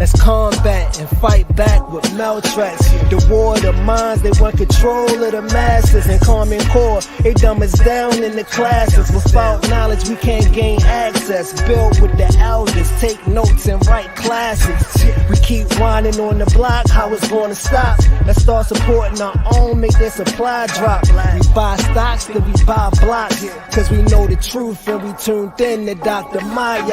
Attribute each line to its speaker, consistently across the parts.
Speaker 1: Let's combat and fight back with maltracks. The war of the minds, they want control of the masses. And Common Core, they dumb us down in the classes. Without knowledge, we can't gain access. Build with the elders, take notes and write classics. We keep whining on the block, how it's gonna stop? Let's start supporting our own, make their supply drop. We buy stocks, then we buy blocks. Cause we know the truth and we tuned in to Dr. Maat.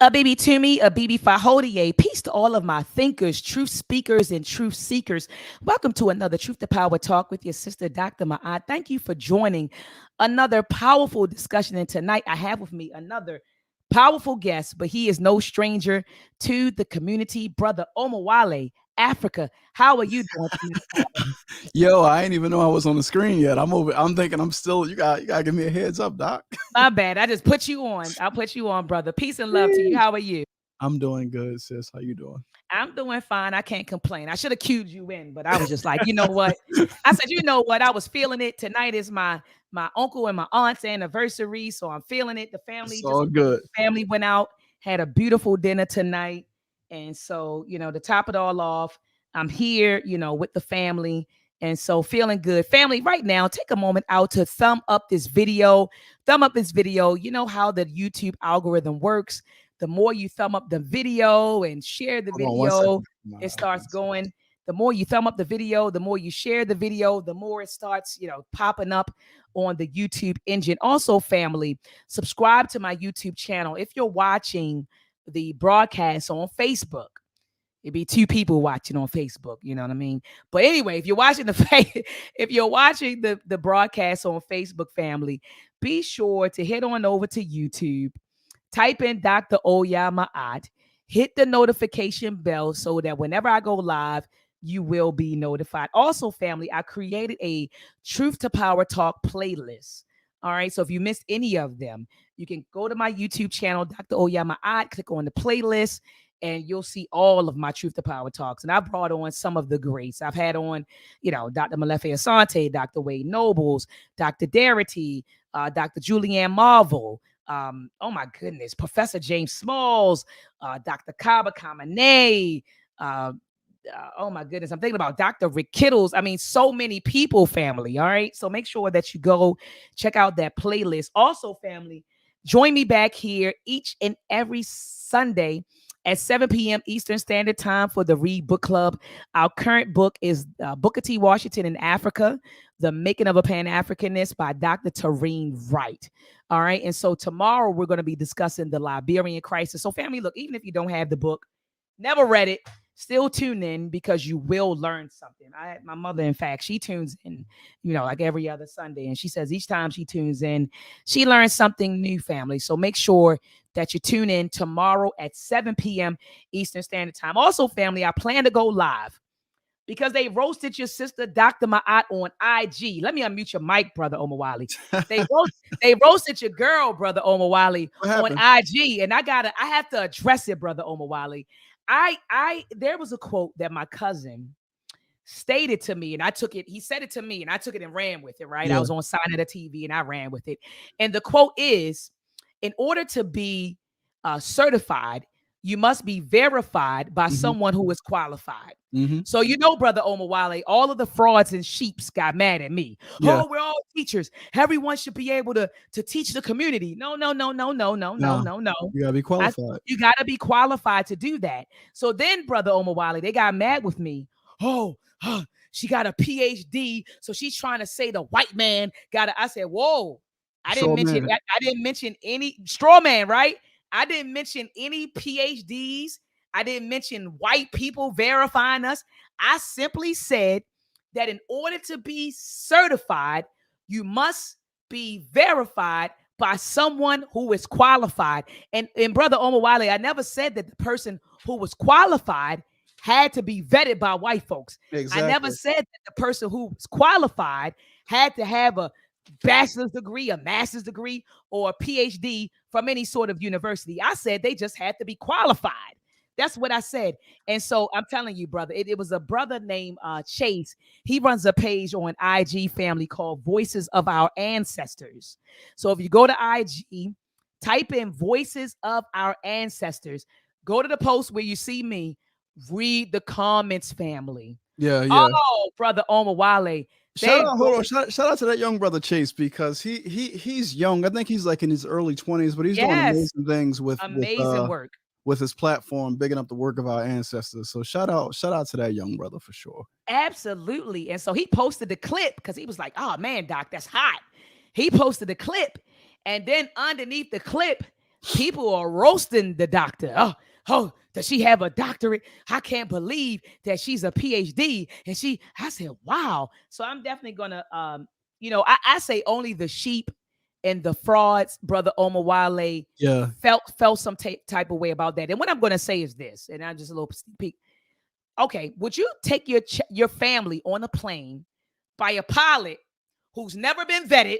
Speaker 2: A baby to me, a baby Fahodie. Peace to all of my thinkers, truth speakers, and truth seekers. Welcome to another Truth to Power Talk with your sister, Dr. Maat. Thank you for joining another powerful discussion. And tonight I have with me another powerful guest, but he is no stranger to the community, brother Omowale, Afrika. How are you doing?
Speaker 3: Yo, I ain't even know I was on the screen yet. I'm thinking I'm still, you gotta give me a heads up, Doc.
Speaker 2: My bad. I just put you on. I'll put you on, brother. Peace and love to you. How are you?
Speaker 3: I'm doing good, sis. How you doing?
Speaker 2: I'm doing fine. I can't complain. I should have cued you in, but I was just like, you know what? I said, you know what? I was feeling it. Tonight is my uncle and my aunt's anniversary, so I'm feeling it. The family,
Speaker 3: it's all good.
Speaker 2: Family went out, had a beautiful dinner tonight. And so, to top it all off, I'm here, with the family. And so feeling good. Family, right now, take a moment out to thumb up this video. Thumb up this video. You know how the YouTube algorithm works. The more you thumb up the video and share the video, it starts going. The more you thumb up the video, the more you share the video, the more it starts, popping up on the YouTube engine. Also, family, subscribe to my YouTube channel. If you're watching the broadcast on Facebook, it'd be two people watching on Facebook, you know what I mean? But anyway, if you're watching the broadcast on Facebook, family, be sure to head on over to YouTube, type in dr.maat, hit the notification bell so that whenever I go live, you will be notified. Also, family, I created a Truth to Power Talk playlist. All right. So if you missed any of them, you can go to my YouTube channel, dr.maat, click on the playlist, and you'll see all of my Truth to Power Talks. And I brought on some of the greats. I've had on, Dr. Malefe Asante, Dr. Wade Nobles, Dr. Darity, Dr. Julianne Marvel. Oh my goodness, Professor James Smalls, Dr. Kaba Kamene. Oh my goodness, I'm thinking about Dr. Rick Kittles. I mean, so many people, family. All right. So make sure that you go check out that playlist. Also, family, join me back here each and every Sunday at 7 p.m. Eastern Standard Time for the Read Book Club. Our current book is Booker T. Washington in Africa, The Making of a Pan-Africanist by Dr. Tareen Wright. All right. And so tomorrow we're going to be discussing the Liberian crisis. So family, look, even if you don't have the book, never read it, still tune in because you will learn something. My mother, in fact, she tunes in, like every other Sunday. And she says each time she tunes in, she learns something new, family. So make sure that you tune in tomorrow at 7 p.m. Eastern Standard Time. Also, family, I plan to go live because they roasted your sister, Dr. Maat, on IG. Let me unmute your mic, brother Omowale. They roasted your girl, brother Omowale, on IG. And I have to address it, brother Omowale. There was a quote that my cousin stated to me, and I took it. He said it to me, and I took it and ran with it. Right, yeah. I was on side of the TV, and I ran with it. And the quote is, "In order to be certified, you must be verified by someone who is qualified." So brother Omowale, all of the frauds and sheeps got mad at me. Yeah. Oh, we're all teachers. Everyone should be able to teach the community. No. You
Speaker 3: gotta be qualified.
Speaker 2: You gotta be qualified to do that. So then, brother Omowale, they got mad with me. She got a PhD, so she's trying to say the white man got I said, whoa. I didn't mention any straw man, right? I didn't mention any PhDs. I didn't mention white people verifying us. I simply said that in order to be certified, you must be verified by someone who is qualified. And brother Omowale, I never said that the person who was qualified had to be vetted by white folks. Exactly. I never said that the person who was qualified had to have a bachelor's degree, a master's degree, or a PhD from any sort of university. I said they just had to be qualified. That's what I said. And so I'm telling you, brother, it was a brother named Chase. He runs a page on IG, family, called Voices of Our Ancestors. So if you go to IG, type in Voices of Our Ancestors, Go to the post where you see me. Read the comments, family.
Speaker 3: Yeah, yeah.
Speaker 2: Oh, brother Omowale.
Speaker 3: Shout
Speaker 2: They
Speaker 3: out, hold on. Shout out to that young brother Chase because he's young. I think he's like in his early 20s, but he's doing
Speaker 2: yes,
Speaker 3: amazing things
Speaker 2: amazing work.
Speaker 3: with his platform, bigging up the work of our ancestors. So shout out to that young brother for sure.
Speaker 2: Absolutely. And so he posted the clip because he was like, oh man, Doc, that's hot. He posted the clip. And then underneath the clip, people are roasting the doctor. Oh, does she have a doctorate? I can't believe that she's a PhD. And I said, wow. So I'm definitely gonna I say only the sheep and the frauds, brother Omowale,
Speaker 3: Yeah.
Speaker 2: felt some type of way about that. And what I'm gonna say is this, and I'm just a little peek. Okay, would you take your family on a plane by a pilot who's never been vetted,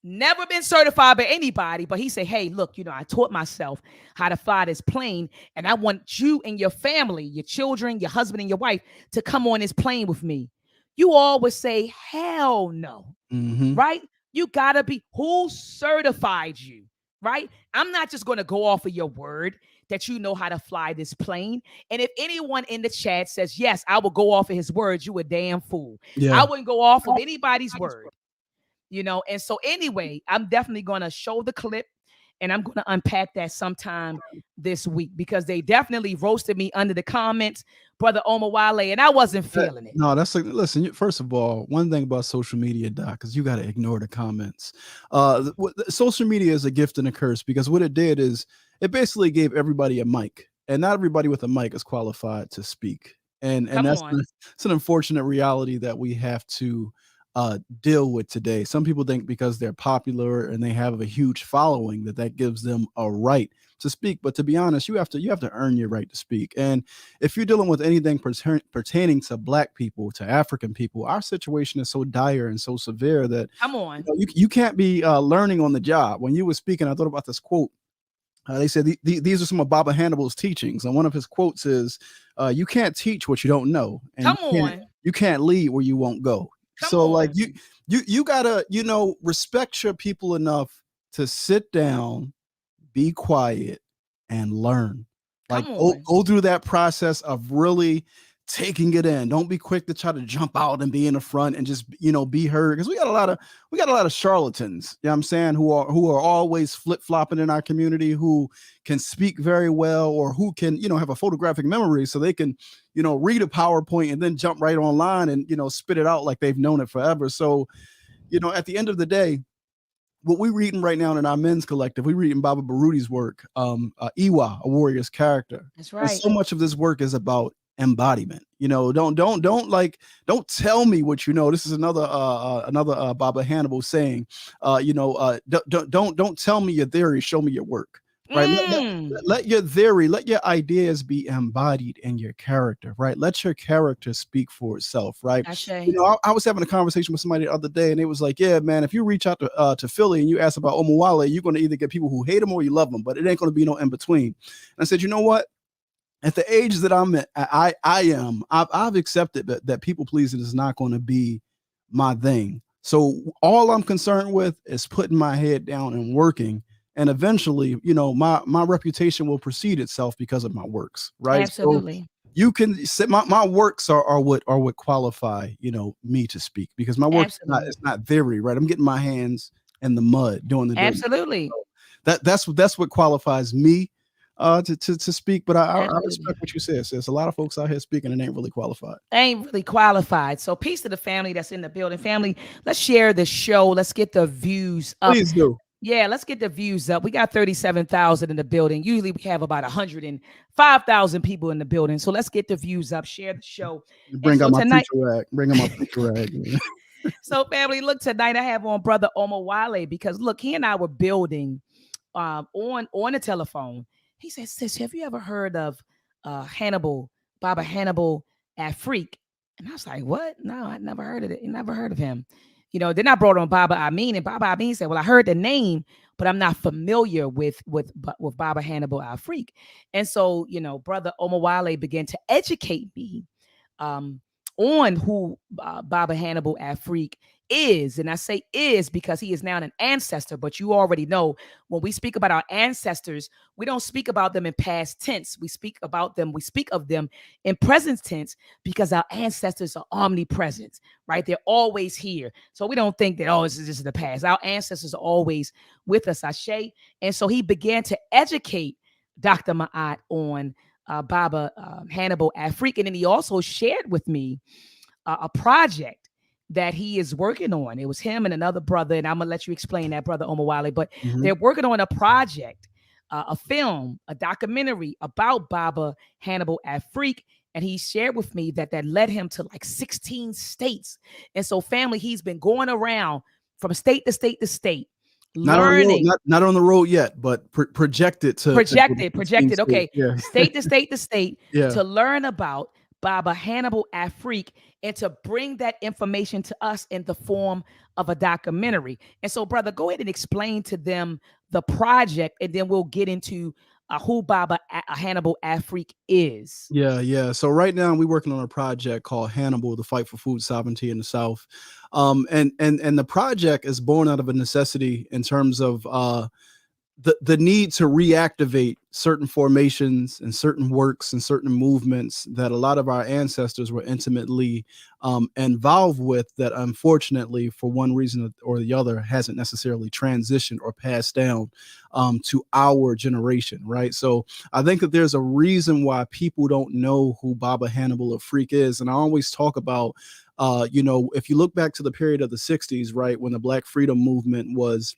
Speaker 2: never been certified by anybody, but he said, hey, look, I taught myself how to fly this plane, and I want you and your family, your children, your husband and your wife to come on this plane with me. You all would say, hell no, right? You gotta be, who certified you, right? I'm not just gonna go off of your word that you know how to fly this plane. And if anyone in the chat says, yes, I will go off of his words, you a damn fool.
Speaker 3: Yeah.
Speaker 2: I wouldn't go off of anybody's word. And so anyway, I'm definitely going to show the clip and I'm going to unpack that sometime this week because they definitely roasted me under the comments, brother Omowale, and I wasn't feeling it.
Speaker 3: No, that's like, listen, first of all, one thing about social media, Doc, is you got to ignore the comments. Social media is a gift and a curse because what it did is it basically gave everybody a mic, and not everybody with a mic is qualified to speak. And that's it's an unfortunate reality that we have to deal with today. Some people think because they're popular and they have a huge following that gives them a right to speak. But to be honest, you have to earn your right to speak. And if you're dealing with anything pertaining to Black people, to African people, our situation is so dire and so severe that you can't be learning on the job. When you were speaking, I thought about this quote. They said these are some of Baba Hannibal's teachings, and one of his quotes is, "You can't teach what you don't know, and you can't lead where you won't go." Like you gotta respect your people enough to sit down, be quiet, and learn. Like go through that process of really taking it in. Don't be quick to try to jump out and be in the front and just be heard, because we got a lot of charlatans, you know what I'm saying, who are always flip-flopping in our community, who can speak very well, or who can have a photographic memory so they can read a PowerPoint and then jump right online and spit it out like they've known it forever. So at the end of the day, what we're reading right now in our men's collective, we're reading Baba Baruti's work, Iwa, a warrior's character.
Speaker 2: That's right.
Speaker 3: And so much of this work is about embodiment. Don't tell me what you know. This is another Baba Hannibal saying, don't tell me your theory, show me your work. Right. Let your theory, let your ideas be embodied in your character. Right. Let your character speak for itself. Right. I was having a conversation with somebody the other day, and it was like, yeah, man, if you reach out to Philly and you ask about Omowale, you're going to either get people who hate him or you love him, but it ain't going to be no in between. And I said, you know what? At the age that I'm at, I've accepted that people pleasing is not going to be my thing. So all I'm concerned with is putting my head down and working. And eventually, my reputation will precede itself because of my works, right?
Speaker 2: Absolutely.
Speaker 3: So you can say my works are what qualify, me to speak, because my work is not theory, right? I'm getting my hands in the mud doing the
Speaker 2: absolutely.
Speaker 3: So that's what qualifies me to speak. But I respect what you said. There's a lot of folks out here speaking and ain't really qualified.
Speaker 2: So peace to the family that's in the building. Family, let's share the show. Let's get the views up.
Speaker 3: Please do.
Speaker 2: Yeah, let's get the views up. We got 37,000 in the building. Usually we have about 105,000 people in the building. So let's get the views up. Share the show.
Speaker 3: Bring out my picture rag.
Speaker 2: So family, look, tonight I have on brother Omowale, because look, he and I were building on the telephone. He said, sis, have you ever heard of Hannibal, Baba Hannibal Afrik? And I was like, what? No, I never heard of it. Never heard of him. Then I brought on Baba Amin, and Baba Amin said, well, I heard the name, but I'm not familiar with Baba Hannibal Afrik. And so, brother Omowale began to educate me on who Baba Hannibal Afrik is, and I say is because he is now an ancestor, but you already know when we speak about our ancestors, we don't speak about them in past tense. We speak of them in present tense because our ancestors are omnipresent, right? They're always here. So we don't think that, oh, this is just the past. Our ancestors are always with us, Ashe. And so he began to educate Dr. Maat on Baba Hannibal Afrik. And then he also shared with me a project that he is working on. It was him and another brother, and I'm gonna let you explain that, brother Omowale. But they're working on a project, a film, a documentary about Baba Hannibal Afrik. And he shared with me that led him to like 16 states. And so, family, he's been going around from state to state to state,
Speaker 3: Not on the road,
Speaker 2: learning.
Speaker 3: not on the road yet, but projected to
Speaker 2: Projected. Okay,
Speaker 3: yeah.
Speaker 2: state to state to state
Speaker 3: Yeah.
Speaker 2: to learn about Baba Hannibal Afrik and to bring that information to us in the form of a documentary. And so, brother, go ahead and explain to them the project, and then we'll get into who Baba Hannibal Afrik is.
Speaker 3: Yeah. So right now we're working on a project called Hannibal: The Fight for Food Sovereignty in the South. And the project is born out of a necessity in terms of the need to reactivate certain formations and certain works and certain movements that a lot of our ancestors were intimately involved with, that unfortunately, for one reason or the other, hasn't necessarily transitioned or passed down to our generation, right? So I think that there's a reason why people don't know who Baba Hannibal Afrik is. And I always talk about, if you look back to the period of the 60s, right, when the Black Freedom Movement was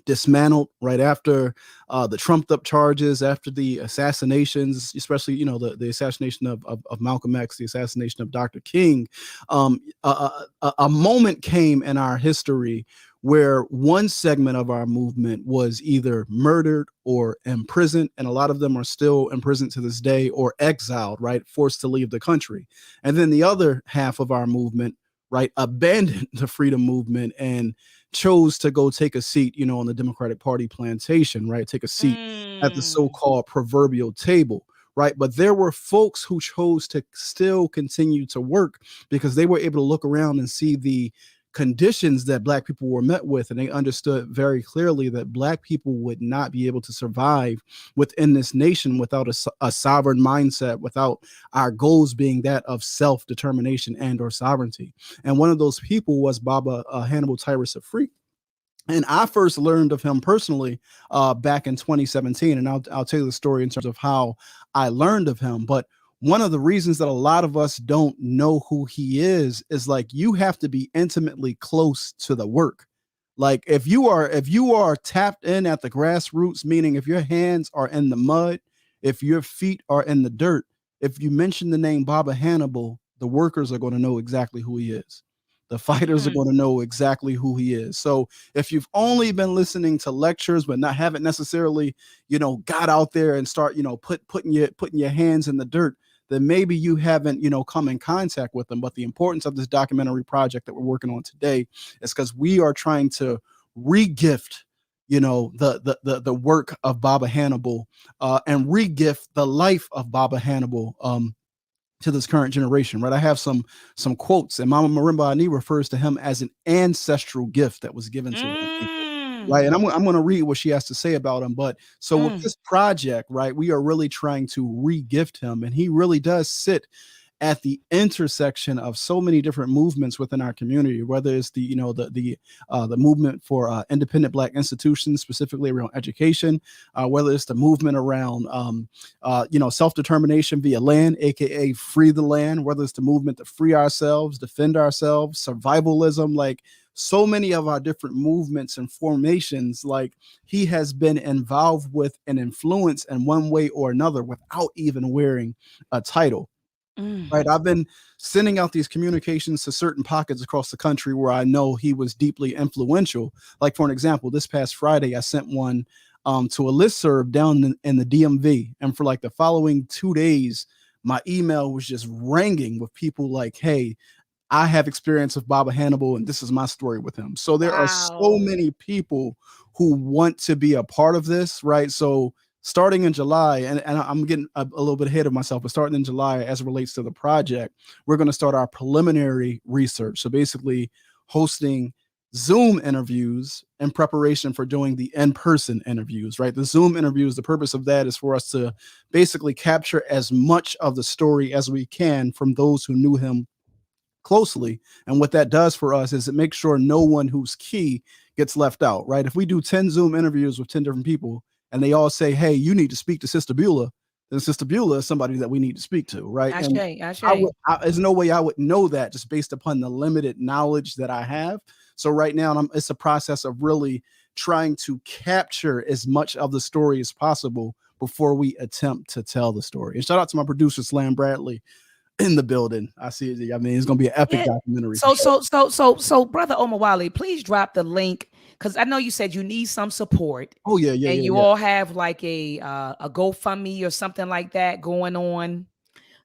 Speaker 3: dismantled, right after the trumped up charges, after the assassinations, especially the assassination of Malcolm X, the assassination of Dr. King, a moment came in our history where one segment of our movement was either murdered or imprisoned, and a lot of them are still imprisoned to this day, or exiled, right, forced to leave the country. And then the other half of our movement, right, abandoned the freedom movement and chose to go take a seat, on the Democratic Party plantation, right? Take a seat at the so-called proverbial table, right? But there were folks who chose to still continue to work because they were able to look around and see the conditions that Black people were met with, and they understood very clearly that Black people would not be able to survive within this nation without a sovereign mindset, without our goals being that of self-determination and or sovereignty. And one of those people was Baba Hannibal Tyrus Afrik. And I first learned of him personally back in 2017. And I'll tell you the story in terms of how I learned of him. But one of the reasons that a lot of us don't know who he is like, you have to be intimately close to the work. Like if you are tapped in at the grassroots, meaning if your hands are in the mud, if your feet are in the dirt, if you mention the name Baba Hannibal, the workers are going to know exactly who he is. The fighters are going to know exactly who he is. So if you've only been listening to lectures, but haven't necessarily, got out there and start, putting your hands in the dirt, then maybe you haven't, come in contact with them. But the importance of this documentary project that we're working on today is because we are trying to re-gift, the work of Baba Hannibal and re-gift the life of Baba Hannibal to this current generation, right? I have some quotes, and Mama Marimba Ani refers to him as an ancestral gift that was given to our people, right? And I'm going to read what she has to say about him. But so with this project, right, we are really trying to re-gift him, and he really does sit at the intersection of so many different movements within our community, whether it's the movement for independent Black institutions, specifically around education, whether it's the movement around self-determination via land, aka free the land, whether it's the movement to free ourselves, defend ourselves, survivalism, like so many of our different movements and formations, like he has been involved with and influenced in one way or another without even wearing a title. Right. I've been sending out these communications to certain pockets across the country where I know he was deeply influential. Like, for an example, this past Friday, I sent one to a listserv down in the DMV. And for like the following 2 days, my email was just ringing with people like, hey, I have experience with Baba Hannibal, and this is my story with him. So there are so many people who want to be a part of this, right? So starting in July, and I'm getting a little bit ahead of myself, but starting in July, as it relates to the project, we're going to start our preliminary research. So basically, hosting Zoom interviews in preparation for doing the in-person interviews, right? The Zoom interviews, the purpose of that is for us to basically capture as much of the story as we can from those who knew him closely. And what that does for us is it makes sure no one who's key gets left out, right? If we do 10 Zoom interviews with 10 different people and they all say, hey, you need to speak to Sister Beulah, then Sister Beulah is somebody that we need to speak to, right? And there's no way I would know that just based upon the limited knowledge that I have. So right now, it's a process of really trying to capture as much of the story as possible before we attempt to tell the story. And shout out to my producer, Slam Bradley, in the building. I see it. I mean, it's gonna be an epic documentary.
Speaker 2: So brother Omowale, please drop the link, because I know you said you need some support.
Speaker 3: Oh yeah.
Speaker 2: And you all have like a GoFundMe or something like that going on.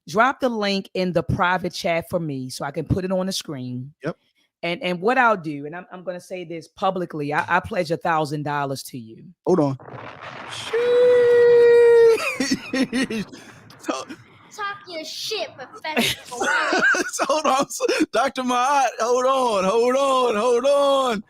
Speaker 2: Drop the link in the private chat for me so I can put it on the screen.
Speaker 3: Yep.
Speaker 2: And what I'll do, and I'm going to say this publicly, I pledge $1,000 to you.
Speaker 3: Hold on.
Speaker 4: Talk your shit, Professor.
Speaker 3: Hold on, dr.maat. Hold on.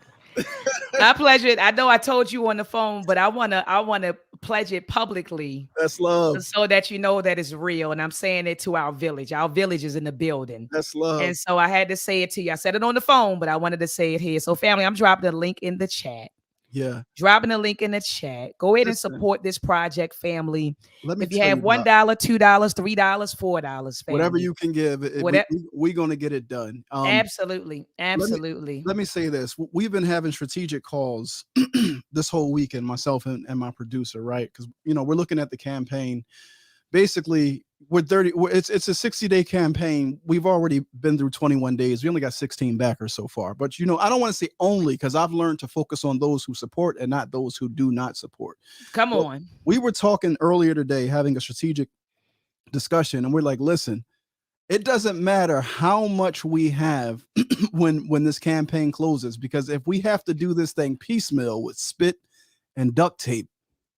Speaker 2: I pledge it. I know I told you on the phone, but I wanna pledge it publicly.
Speaker 3: That's love.
Speaker 2: So that you know that it's real. And I'm saying it to our village. Our village is in the building.
Speaker 3: That's love.
Speaker 2: And so I had to say it to you. I said it on the phone, but I wanted to say it here. So family, I'm dropping the link in the chat.
Speaker 3: Yeah.
Speaker 2: Dropping the link in the chat. Go ahead and support this project, family.
Speaker 3: If
Speaker 2: you have $1, $2, $3, $4, family.
Speaker 3: Whatever you can give, we're going to get it done.
Speaker 2: Absolutely.
Speaker 3: Let me say this. We've been having strategic calls this whole weekend, myself and my producer, right? Because, we're looking at the campaign. Basically, it's a 60-day campaign. We've already been through 21 days. We only got 16 backers so far. But, I don't want to say only, because I've learned to focus on those who support and not those who do not support.
Speaker 2: Come on.
Speaker 3: We were talking earlier today, having a strategic discussion, and we're like, listen, it doesn't matter how much we have when this campaign closes, because if we have to do this thing piecemeal with spit and duct tape,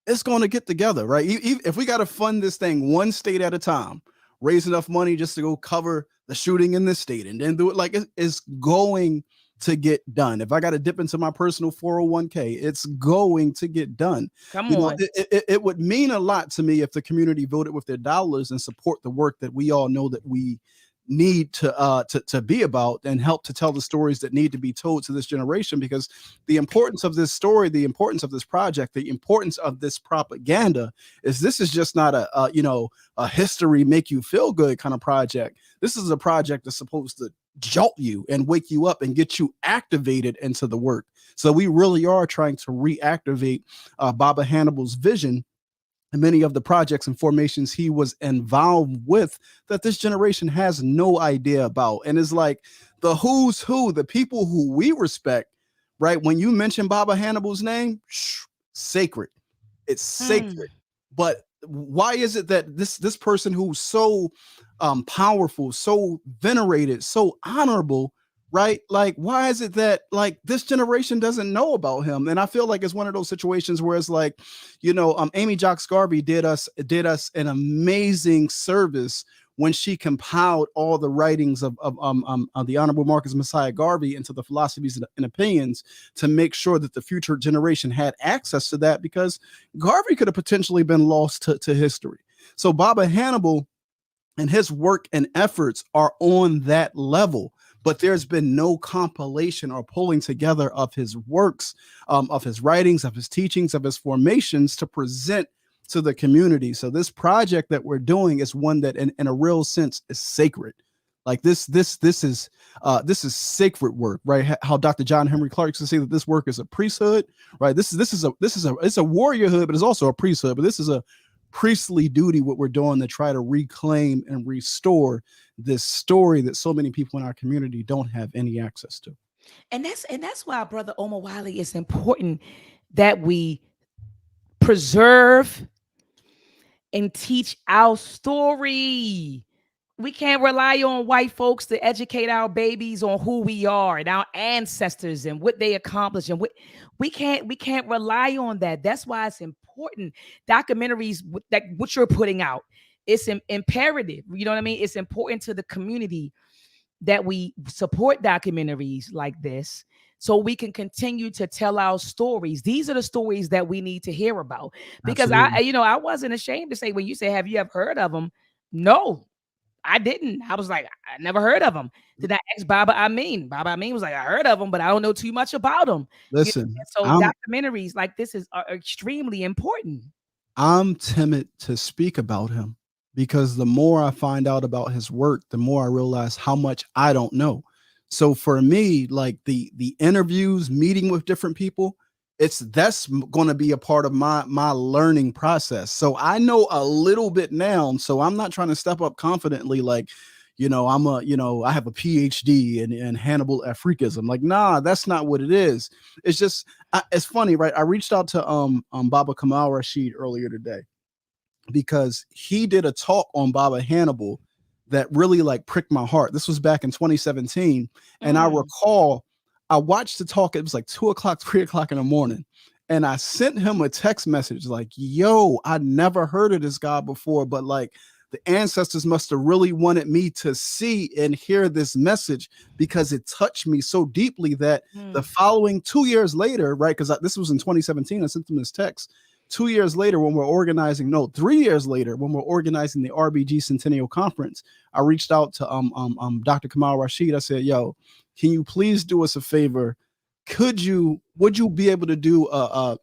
Speaker 3: it's going to get together, right? If we got to fund this thing one state at a time, raise enough money just to go cover the shooting in this state and then do it, like it's going to get done. If I got to dip into my personal 401k, it's going to get done.
Speaker 2: Come on.
Speaker 3: It would mean a lot to me if the community voted with their dollars and support the work that we all know that we need to be about and help to tell the stories that need to be told to this generation, because the importance of this story, the importance of this project, the importance of this propaganda this is just not a history make you feel good kind of project. This is a project that's supposed to jolt you and wake you up and get you activated into the work. So we really are trying to reactivate Baba Hannibal's vision and many of the projects and formations he was involved with that this generation has no idea about. And it's like the who's who, the people who we respect, right? When you mention Baba Hannibal's name, sacred. It's sacred. But why is it that this person who's so powerful, so venerated, so honorable, right? Like, why is it that like this generation doesn't know about him? And I feel like it's one of those situations where it's like, Amy Jocks Garvey did us an amazing service when she compiled all the writings of the Honorable Marcus Messiah Garvey into the philosophies and opinions to make sure that the future generation had access to that, because Garvey could have potentially been lost to history. So Baba Hannibal and his work and efforts are on that level. But there's been no compilation or pulling together of his works, of his writings, of his teachings, of his formations to present to the community. So this project that we're doing is one that in a real sense is sacred. Like this is sacred work, right? How Dr. John Henry Clark used to say that this work is a priesthood, right? This is a warriorhood, but it's also a priesthood. But this is a priestly duty, what we're doing to try to reclaim and restore this story that so many people in our community don't have any access to.
Speaker 2: And that's why, Brother Omowale, it's important that we preserve and teach our story. We can't rely on white folks to educate our babies on who we are and our ancestors and what they accomplished. And we can't rely on that. That's why it's important. Documentaries that what you're putting out, it's imperative. You know what I mean? It's important to the community that we support documentaries like this so we can continue to tell our stories. These are the stories that we need to hear about. Because
Speaker 3: Absolutely.
Speaker 2: I wasn't ashamed to say, when you say, have you ever heard of them? No, I didn't. I was like, I never heard of them. Did I ask Baba Amin? Baba Amin was like, I heard of them, but I don't know too much about them.
Speaker 3: Listen,
Speaker 2: So documentaries like this are extremely important.
Speaker 3: I'm timid to speak about him because the more I find out about his work, the more I realize how much I don't know. So for me, like the interviews, meeting with different people, that's going to be a part of my learning process. So I know a little bit now, so I'm not trying to step up confidently like, I have a PhD in Hannibal Afrikism. Like, nah, that's not what it is. It's just it's funny, right? I reached out to Baba Kamal Rashid earlier today because he did a talk on Baba Hannibal that really like pricked my heart. This was back in 2017. And I recall I watched the talk. It was like 2:00, 3:00 in the morning. And I sent him a text message like, yo, I never heard of this guy before, but like the ancestors must have really wanted me to see and hear this message because it touched me so deeply that the following 2 years later, right? Because this was in 2017, I sent him this text. 2 years later, when we're organizing, no, 3 years later, when we're organizing the RBG Centennial Conference, I reached out to Dr. Kamal Rashid. I said, yo, can you please do us a favor? Would you be able to do a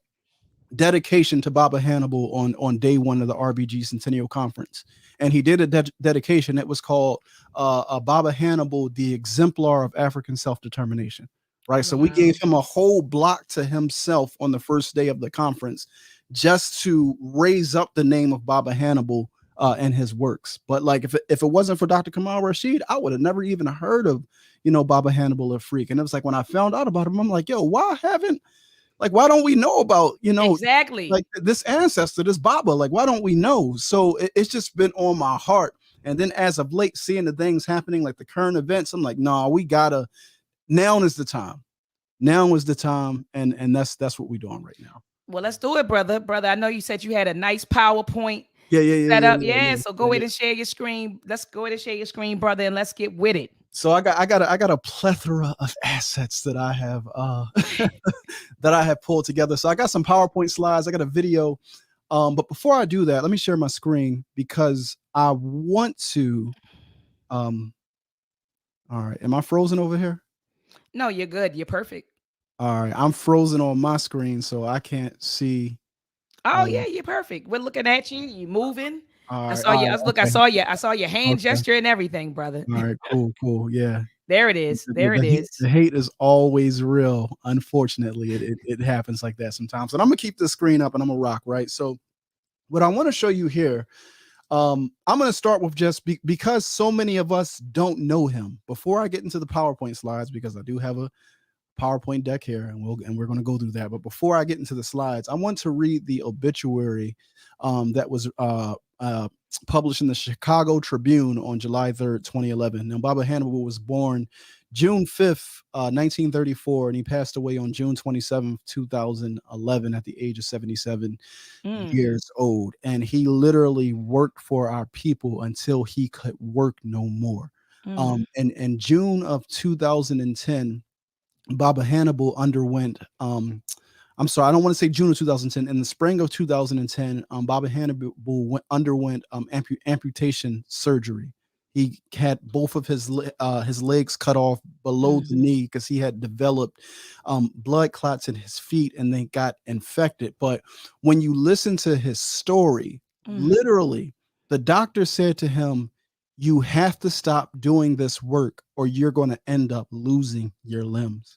Speaker 3: dedication to Baba Hannibal on day one of the RBG Centennial Conference? And he did a dedication that was called Baba Hannibal, the exemplar of African self-determination. Right. So we gave him a whole block to himself on the first day of the conference just to raise up the name of Baba Hannibal and his works. But like if it wasn't for Dr. Kamal Rashid, I would have never even heard of, Baba Hannibal Afrik. And it was like when I found out about him, I'm like, yo, why don't we know about,
Speaker 2: exactly
Speaker 3: like this ancestor, this Baba? Like, why don't we know? So it's just been on my heart. And then as of late, seeing the things happening, like the current events, I'm like, no, we gotta, now is the time. Now is the time. And that's what we're doing right now.
Speaker 2: Well, let's do it, brother. I know you said you had a nice PowerPoint
Speaker 3: Yeah.
Speaker 2: set up. So go ahead and share your screen. Let's go ahead and share your screen, brother, and let's get with it.
Speaker 3: So I got a plethora of assets that I have that I have pulled together. So I got some PowerPoint slides. I got a video. But before I do that, let me share my screen because I want to. All right. Am I frozen over here?
Speaker 2: No, you're good. You're perfect.
Speaker 3: All right. I'm frozen on my screen, so I can't see.
Speaker 2: Oh, yeah, you're perfect. We're looking at you. You're moving.
Speaker 3: All
Speaker 2: I
Speaker 3: right,
Speaker 2: saw you.
Speaker 3: okay.
Speaker 2: I saw your hand gesture and everything, brother.
Speaker 3: All right, cool. Yeah.
Speaker 2: There it is.
Speaker 3: The hate is always real. Unfortunately, it happens like that sometimes. And I'm gonna keep the screen up and I'm gonna rock, right? So what I want to show you here, I'm gonna start with just because so many of us don't know him. Before I get into the PowerPoint slides, because I do have a PowerPoint deck here, and we're going to go through that. But before I get into the slides, I want to read the obituary that was published in the Chicago Tribune on July 3rd, 2011. Now, Baba Hannibal was born June 5th, 1934, and he passed away on June 27th, 2011 at the age of 77 years old. And he literally worked for our people until he could work no more. And in June of 2010, Baba Hannibal underwent, I'm sorry, I don't want to say June of 2010. In the spring of 2010, Baba Hannibal underwent amputation surgery. He had both of his legs cut off below the knee because he had developed blood clots in his feet and they got infected. But when you listen to his story, literally, the doctor said to him, you have to stop doing this work or you're going to end up losing your limbs.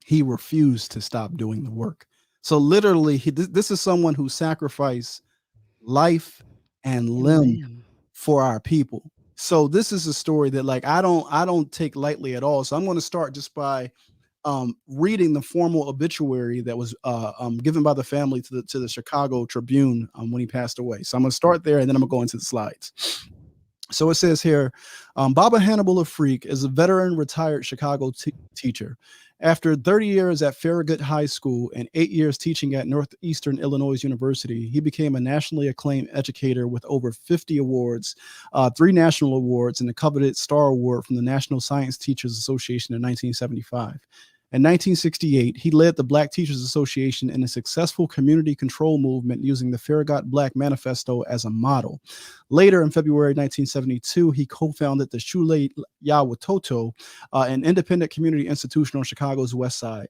Speaker 3: He refused to stop doing the work. So literally, this is someone who sacrificed life and limb for our people. So this is a story that like I don't take lightly at all. So I'm going to start just by reading the formal obituary that was given by the family to the Chicago Tribune when he passed away. So I'm going to start there and then I'm going to go into the slides. So it says here, Baba Hannibal Afrik is a veteran retired Chicago teacher. After 30 years at Farragut High School and 8 years teaching at Northeastern Illinois University, he became a nationally acclaimed educator with over 50 awards, 3 national awards, and the coveted Star Award from the National Science Teachers Association in 1975. In 1968, he led the Black Teachers Association in a successful community control movement using the Farragut Black Manifesto as a model. Later, in February 1972, he co-founded the Shule Ya Watoto, an independent community institution on Chicago's West Side.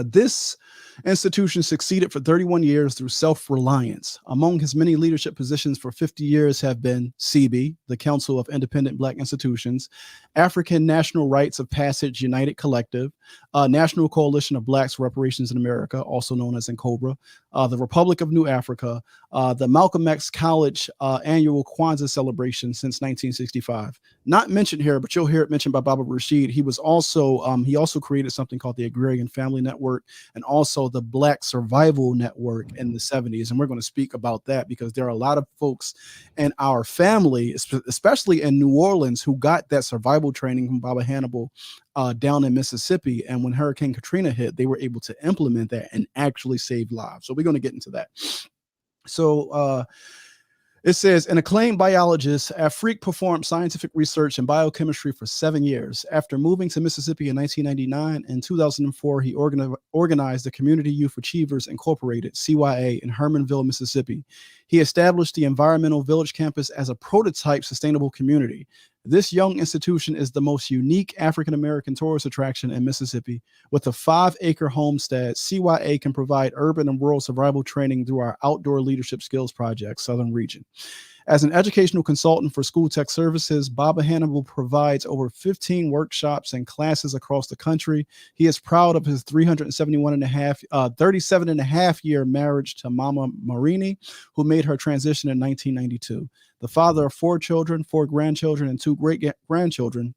Speaker 3: This institution succeeded for 31 years through self-reliance. Among his many leadership positions for 50 years have been CB, the Council of Independent Black Institutions, African National Rites of Passage United Collective, National Coalition of Blacks for Reparations in America, also known as NCOBRA, the Republic of New Africa, the Malcolm X College annual Kwanzaa celebration since 1965. Not mentioned here, but you'll hear it mentioned by Baba Rashid. He also created something called the Agrarian Family Network and also the Black Survival Network in the 70s. And we're going to speak about that because there are a lot of folks in our family, especially in New Orleans, who got that survival training from Baba Hannibal down in Mississippi. And when Hurricane Katrina hit, they were able to implement that and actually save lives. So we're going to get into that. So it says, an acclaimed biologist, Afrik performed scientific research in biochemistry for 7 years. After moving to Mississippi in 1999, in 2004, he organized the Community Youth Achievers Incorporated, CYA, in Hermanville, Mississippi. He established the Environmental Village campus as a prototype sustainable community. This young institution is the most unique African-American tourist attraction in Mississippi. With a 5-acre homestead, CYA can provide urban and rural survival training through our Outdoor Leadership Skills Project, Southern Region. As an educational consultant for School Tech Services, Baba Hannibal provides over 15 workshops and classes across the country. He is proud of his 37.5-year marriage to Mama Marini, who made her transition in 1992. The father of 4 children, 4 grandchildren, and 2 great-grandchildren,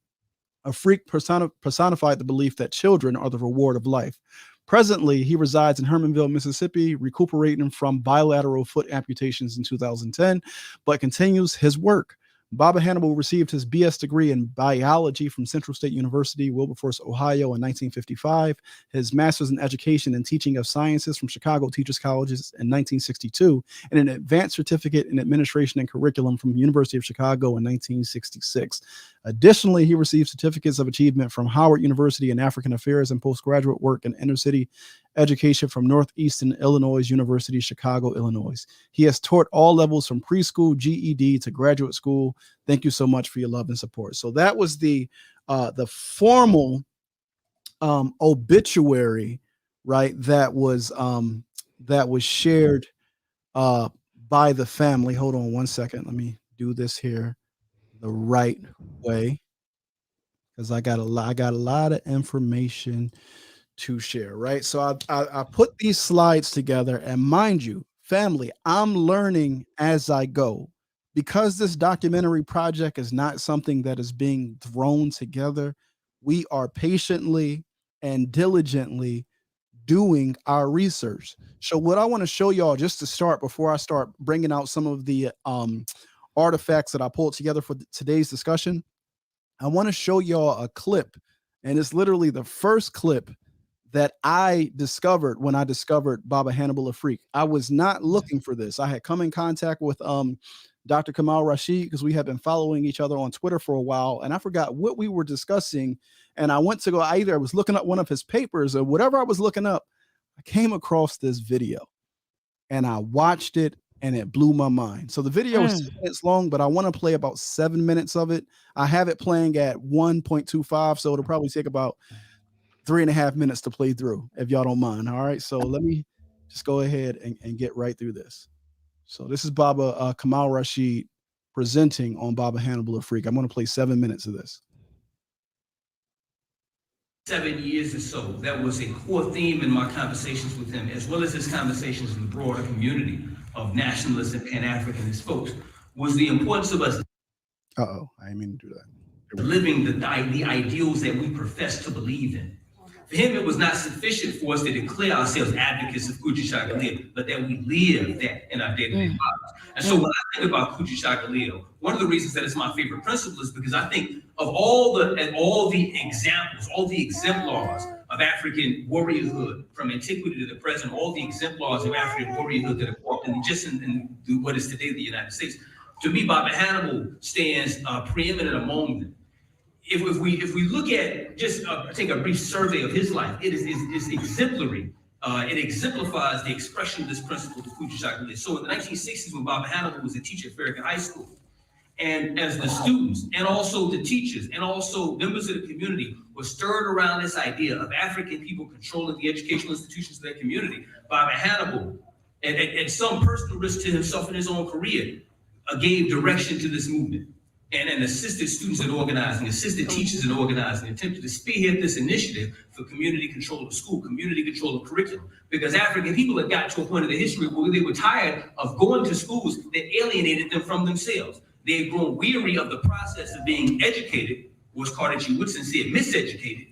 Speaker 3: Afrik personified the belief that children are the reward of life. Presently, he resides in Hermanville, Mississippi, recuperating from bilateral foot amputations in 2010, but continues his work. Baba Hannibal received his BS degree in biology from Central State University, Wilberforce, Ohio in 1955, his master's in education and teaching of sciences from Chicago Teachers Colleges in 1962, and an advanced certificate in administration and curriculum from the University of Chicago in 1966. Additionally, he received certificates of achievement from Howard University in African Affairs and postgraduate work in inner city education from Northeastern Illinois University, Chicago, Illinois. He has taught all levels from preschool, GED to graduate school. Thank you so much for your love and support. So that was the formal obituary, right? That was shared by the family. Hold on one second. Let me do this here the right way, because I got a lot of information to share, right? So I put these slides together, and mind you, family, I'm learning as I go, because this documentary project is not something that is being thrown together. We are patiently and diligently doing our research. So what I want to show y'all, just to start, before I start bringing out some of the artifacts that I pulled together for today's discussion, I want to show y'all a clip, and it's literally the first clip that I discovered when I discovered Baba Hannibal Afrik. I was not looking for this. I had come in contact with Dr. Kamal Rashid because we had been following each other on Twitter for a while, and I forgot what we were discussing. And I went to go, I was looking up one of his papers or whatever I was looking up. I came across this video and I watched it, and it blew my mind. So the video is 6 minutes long, but I want to play about 7 minutes of it. I have it playing at 1.25, so it'll probably take about 3.5 minutes to play through, if y'all don't mind. All right, so let me just go ahead and get right through this. So this is Baba Kamal Rashid presenting on Baba Hannibal Afrik. I'm going to play 7 minutes of this.
Speaker 5: 7 years or so, that was a core theme in my conversations with him, as well as his conversations in the broader community of nationalists and Pan-Africanist folks, was the importance of us
Speaker 3: I didn't mean to do that.
Speaker 5: Living the ideals that we profess to believe in. For him, it was not sufficient for us to declare ourselves advocates of Kuchi Shaka, but that we live that in our day-to-day lives. And so when I think about Kuchishakalia, one of the reasons that it's my favorite principle is because I think of all the examples, all the exemplars of African warriorhood from antiquity to the present, all the exemplars of African warriorhood that have walked in what is today the United States. To me, Baba Hannibal stands preeminent among them. If we look at just take a brief survey of his life, it is exemplary. It exemplifies the expression of this principle to Kuchishakalia. So in the 1960s, when Baba Hannibal was a teacher at Afrika High School, and as the students and also the teachers and also members of the community were stirred around this idea of African people controlling the educational institutions of their community, Baba Hannibal, at some personal risk to himself and his own career, gave direction to this movement and assisted students in organizing, assisted teachers in organizing, attempted to spearhead this initiative for community control of school, community control of curriculum, because African people had got to a point in the history where they were tired of going to schools that alienated them from themselves. They had grown weary of the process of being educated, or as Carter G. Woodson said, miseducated,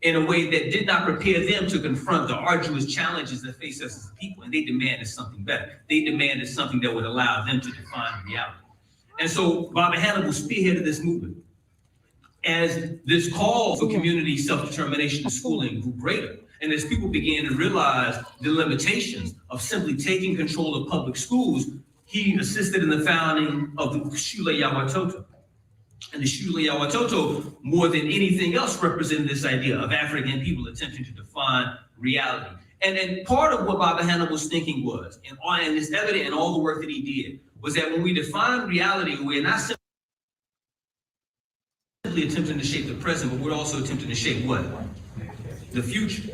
Speaker 5: in a way that did not prepare them to confront the arduous challenges that face us as a people, and they demanded something better. They demanded something that would allow them to define reality. And so Baba Hannibal spearheaded this movement. As this call for community self-determination in schooling grew greater, and as people began to realize the limitations of simply taking control of public schools, he assisted in the founding of the Shule ya Watoto. And the Shule ya Watoto, more than anything else, represented this idea of African people attempting to define reality. And part of what Baba Hannibal's thinking was, and it's evident in all the work that he did, was that when we define reality, we're not simply attempting to shape the present, but we're also attempting to shape what? The future.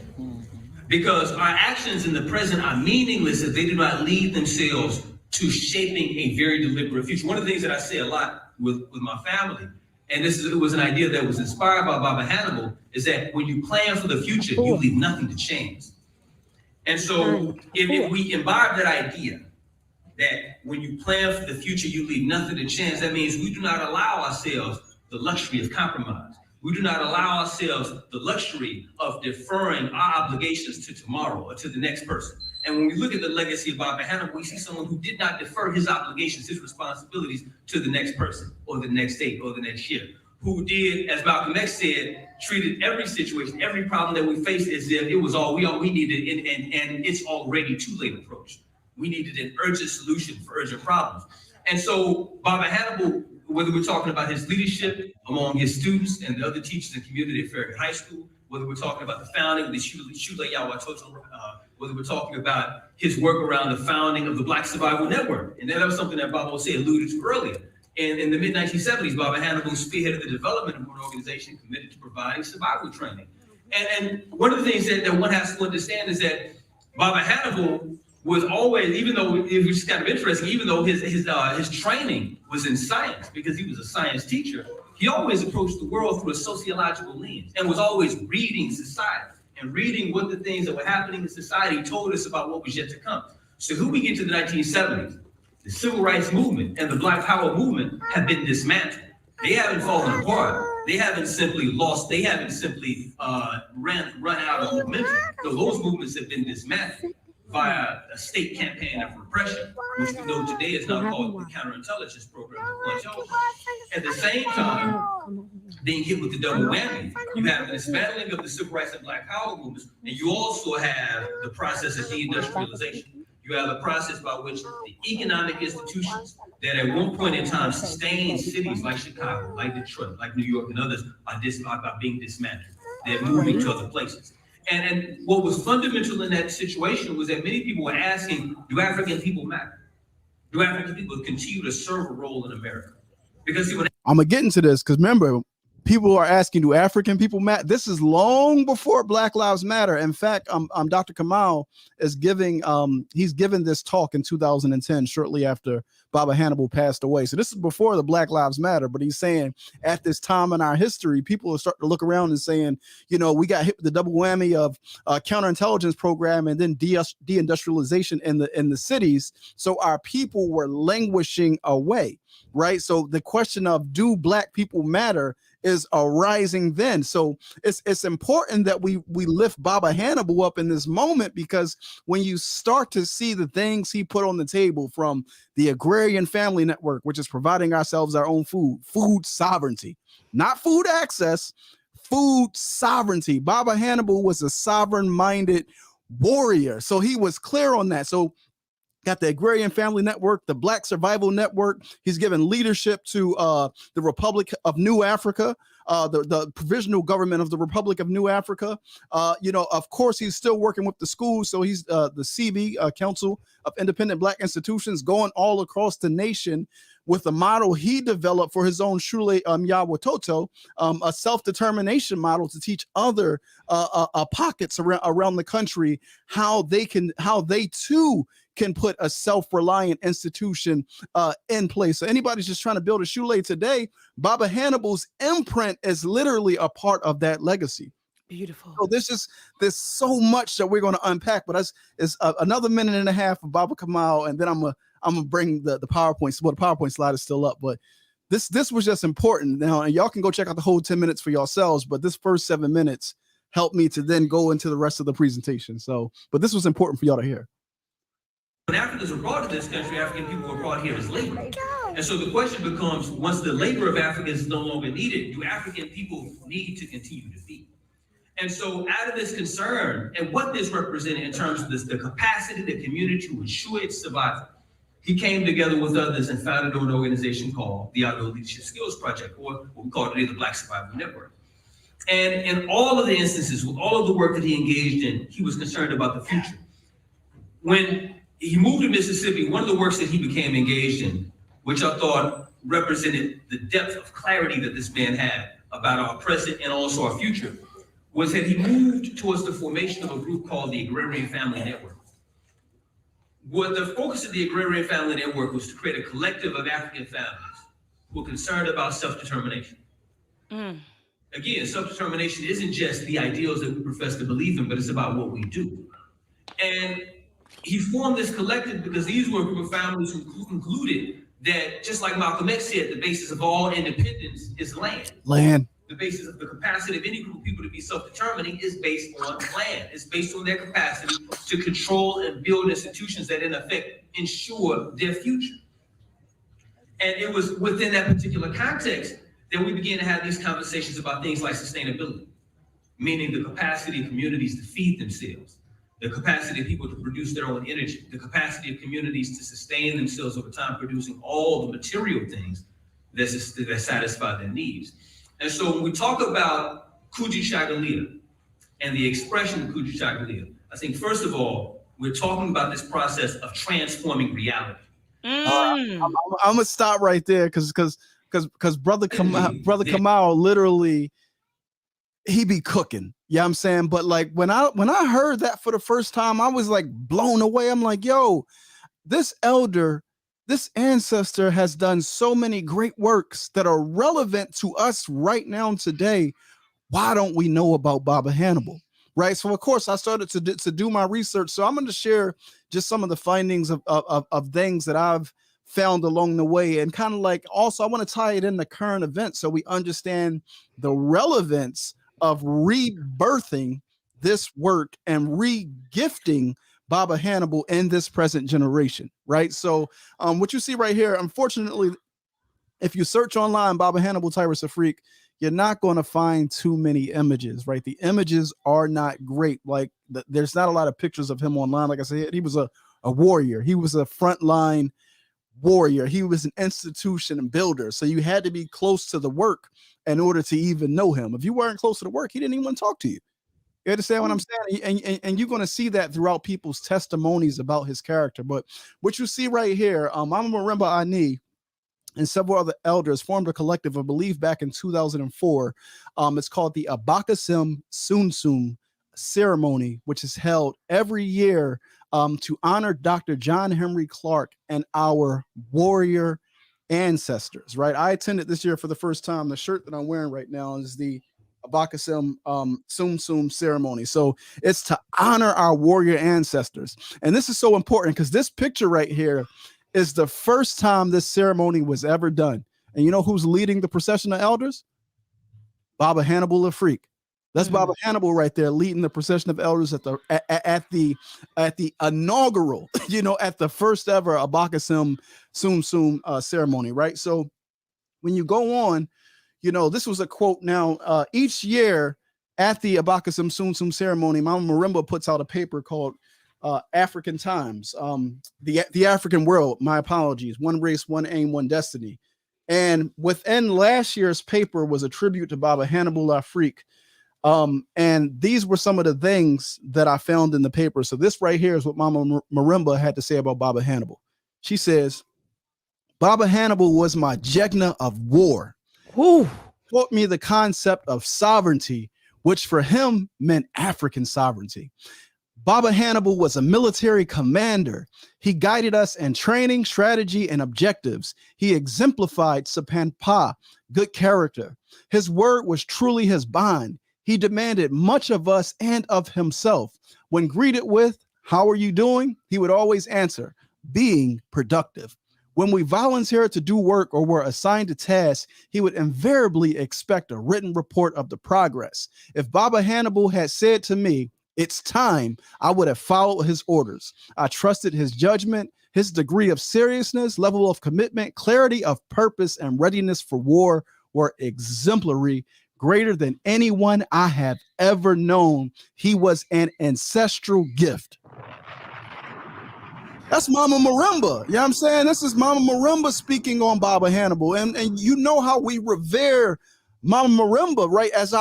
Speaker 5: Because our actions in the present are meaningless if they do not lead themselves to shaping a very deliberate future. One of the things that I say a lot with my family, and it was an idea that was inspired by Baba Hannibal, is that when you plan for the future, you leave nothing to chance. And so if we imbibe that idea, that when you plan for the future, you leave nothing to chance, that means we do not allow ourselves the luxury of compromise. We do not allow ourselves the luxury of deferring our obligations to tomorrow or to the next person. And when we look at the legacy of Baba Hannibal, we see someone who did not defer his obligations, his responsibilities to the next person or the next day or the next year, who did, as Malcolm X said, treated every situation, every problem that we faced as if it was all we needed, and it's already too late approach. We needed an urgent solution for urgent problems. And so Baba Hannibal, whether we're talking about his leadership among his students and the other teachers in the community at Afrika High School, whether we're talking about the founding of the Shule ya Watoto, whether we're talking about his work around the founding of the Black Survival Network, and that was something that Baba Hosea alluded to earlier. And in the mid-1970s, Baba Hannibal spearheaded the development of an organization committed to providing survival training. And one of the things that one has to understand is that Baba Hannibal was always, even though it was kind of interesting, even though his training was in science, because he was a science teacher, he always approached the world through a sociological lens and was always reading society and reading what the things that were happening in society told us about what was yet to come. So who we get to the 1970s, the civil rights movement and the Black Power movement have been dismantled. They haven't fallen apart. They haven't simply lost. They haven't simply run out of momentum. So those movements have been dismantled via a state campaign of repression, which we know today is now called the counterintelligence program. At the same time, being hit with the double whammy, you have the dismantling of the civil rights and Black Power movements, and you also have the process of deindustrialization. You have a process by which the economic institutions that at one point in time sustained cities like Chicago, like Detroit, like New York, and others are being dismantled. They're moving to other places. And what was fundamental in that situation was that many people were asking, do African people matter? Do African people continue to serve a role in America? Because see, when
Speaker 3: I'm gonna get into this because remember, people are asking, do African people matter? This is long before Black Lives Matter. In fact, Dr. Kamal is giving, he's given this talk in 2010, shortly after Baba Hannibal passed away. So this is before the Black Lives Matter, but he's saying at this time in our history, people are starting to look around and saying, you know, we got hit with the double whammy of counterintelligence program and then deindustrialization in the cities. So our people were languishing away, right? So the question of do Black people matter is arising then. So it's important that we lift Baba Hannibal up in this moment, because when you start to see the things he put on the table, from the agrarian family network, which is providing ourselves our own food sovereignty, not food access, food sovereignty. Baba Hannibal was a sovereign-minded warrior. So he was clear on that. So got the Agrarian Family Network, the Black Survival Network. He's given leadership to the Republic of New Africa, the provisional government of the Republic of New Africa. Of course, he's still working with the schools. So he's the CB, Council of Independent Black Institutions, going all across the nation with a model he developed for his own Shule Myawototo, a self-determination model to teach other pockets around the country how they too can put a self-reliant institution in place. So anybody's just trying to build a Shule today, Baba Hannibal's imprint is literally a part of that legacy.
Speaker 2: Beautiful.
Speaker 3: So there's so much that we're going to unpack, but it's another minute and a half of Baba Kamal, and then I'm gonna bring the PowerPoint. Well, the PowerPoint slide is still up, but this was just important. Now, and y'all can go check out the whole 10 minutes for yourselves, but this first 7 minutes helped me to then go into the rest of the presentation. So, but this was important for y'all to hear.
Speaker 5: When Africans were brought to this country, African people were brought here as labor. And so the question becomes, once the labor of Africans is no longer needed, do African people need to continue to feed? And so out of this concern and what this represented in terms of the capacity of the community to ensure its survival, he came together with others and founded an organization called the Outdoor Leadership Skills Project, or what we call today the Black Survival Network. And in all of the instances, with all of the work that he engaged in, he was concerned about the future. When he moved to Mississippi, one of the works that he became engaged in, which I thought represented the depth of clarity that this man had about our present and also our future, was that he moved towards the formation of a group called the Agrarian Family Network. What the focus of the Agrarian Family Network was to create a collective of African families who were concerned about self-determination. Again, self-determination isn't just the ideals that we profess to believe in, but it's about what we do. And he formed this collective because these were a group of families who concluded that, just like Malcolm X said, the basis of all independence is land.
Speaker 3: Land.
Speaker 5: The basis of the capacity of any group of people to be self-determining is based on land. It's based on their capacity to control and build institutions that in effect ensure their future. And it was within that particular context that we began to have these conversations about things like sustainability, meaning the capacity of communities to feed themselves, the capacity of people to produce their own energy, the capacity of communities to sustain themselves over time, producing all the material things that satisfy their needs. And so when we talk about Kujichagulia and the expression of Kujichagulia, I think first of all, we're talking about this process of transforming reality.
Speaker 3: I'm gonna stop right there because brother Kamal literally, he be cooking. Yeah, I'm saying, but like when I heard that for the first time, I was like blown away. I'm like, yo, this ancestor has done so many great works that are relevant to us right now today. Why don't we know about Baba Hannibal? Right. So of course I started to do my research. So I'm going to share just some of the findings of things that I've found along the way, and kind of like also I want to tie it into current events so we understand the relevance of rebirthing this work and re-gifting Baba Hannibal in this present generation, right? So what you see right here, unfortunately, if you search online Baba Hannibal Titus Afrik, you're not going to find too many images, right? The images are not great. Like there's not a lot of pictures of him online. Like I said, he was a warrior. He was a frontline warrior. He was an institution builder. So you had to be close to the work in order to even know him. If you weren't close to the work, he didn't even want to talk to you. You understand what I'm saying? And you're going to see that throughout people's testimonies about his character. But what you see right here, Mama Marimba Ani and several other elders formed a collective, I believe, back in 2004. It's called the Abakasim Sunsum ceremony, which is held every year to honor Dr. John Henry Clark and our warrior ancestors, right? I attended this year for the first time. The shirt that I'm wearing right now is the Abakasim Sunsum ceremony. So it's to honor our warrior ancestors. And this is so important because this picture right here is the first time this ceremony was ever done. And you know who's leading the procession of elders? Baba Hannibal Afrik, That's Baba Hannibal right there, leading the procession of elders at the inaugural, at the first ever Abakasim Sum ceremony, right? So when you go on, this was a quote. Now, each year at the Abakasim Sum ceremony, Mama Marimba puts out a paper called African Times, the African World. My apologies. One race, one aim, one destiny. And within last year's paper was a tribute to Baba Hannibal Afrik. And these were some of the things that I found in the paper. So this right here is what Mama Marimba had to say about Baba Hannibal. She says, Baba Hannibal was my Jegna of war.
Speaker 2: Whew.
Speaker 3: Taught me the concept of sovereignty, which for him meant African sovereignty. Baba Hannibal was a military commander. He guided us in training, strategy, and objectives. He exemplified Sapanpa, good character. His word was truly his bond. He demanded much of us and of himself. When greeted with, "How are you doing?" he would always answer, "Being productive." When we volunteered to do work or were assigned a task, he would invariably expect a written report of the progress. If Baba Hannibal had said to me, "It's time," I would have followed his orders. I trusted his judgment, his degree of seriousness, level of commitment, clarity of purpose, and readiness for war were exemplary, greater than anyone I have ever known. He was an ancestral gift. That's Mama Marimba. You know what I'm saying? This is Mama Marimba speaking on Baba Hannibal. And you know how we revere Mama Marimba, right? As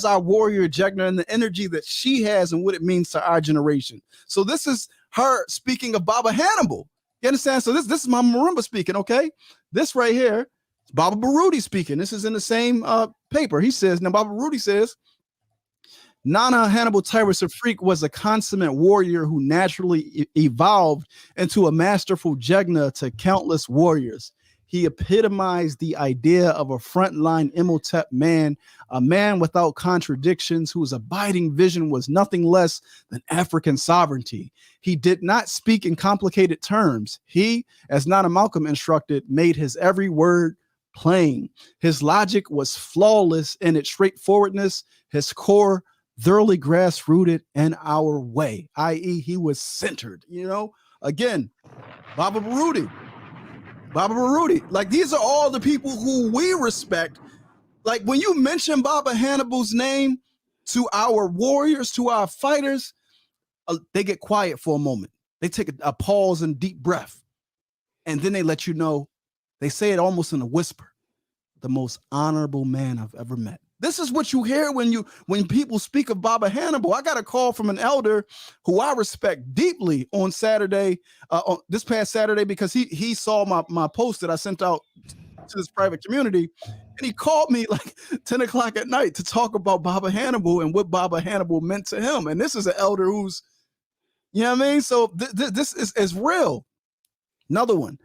Speaker 3: our warrior Jegna, and the energy that she has and what it means to our generation. So this is her speaking of Baba Hannibal. You understand? So this is Mama Marimba speaking, okay? This right here is Baba Baruti speaking. This is in the same paper. He says, now Baba Baruti says, Nana Hannibal Titus Afrik was a consummate warrior who naturally evolved into a masterful Jegna to countless warriors. He epitomized the idea of a frontline Imhotep man, a man without contradictions, whose abiding vision was nothing less than African sovereignty. He did not speak in complicated terms. He, as Nana Malcolm instructed, made his every word plain. His logic was flawless in its straightforwardness, his core thoroughly grass-rooted in our way, i.e. he was centered, again, Baba Baruti, like these are all the people who we respect. Like when you mention Baba Hannibal's name to our warriors, to our fighters, they get quiet for a moment. They take a pause and deep breath, and then they let you know, they say it almost in a whisper, the most honorable man I've ever met. This is what you hear when people speak of Baba Hannibal. I got a call from an elder who I respect deeply on Saturday, on this past Saturday, because he saw my post that I sent out to this private community, and he called me like 10 o'clock at night to talk about Baba Hannibal and what Baba Hannibal meant to him. And this is an elder who's, you know what I mean? So this is real. Another one.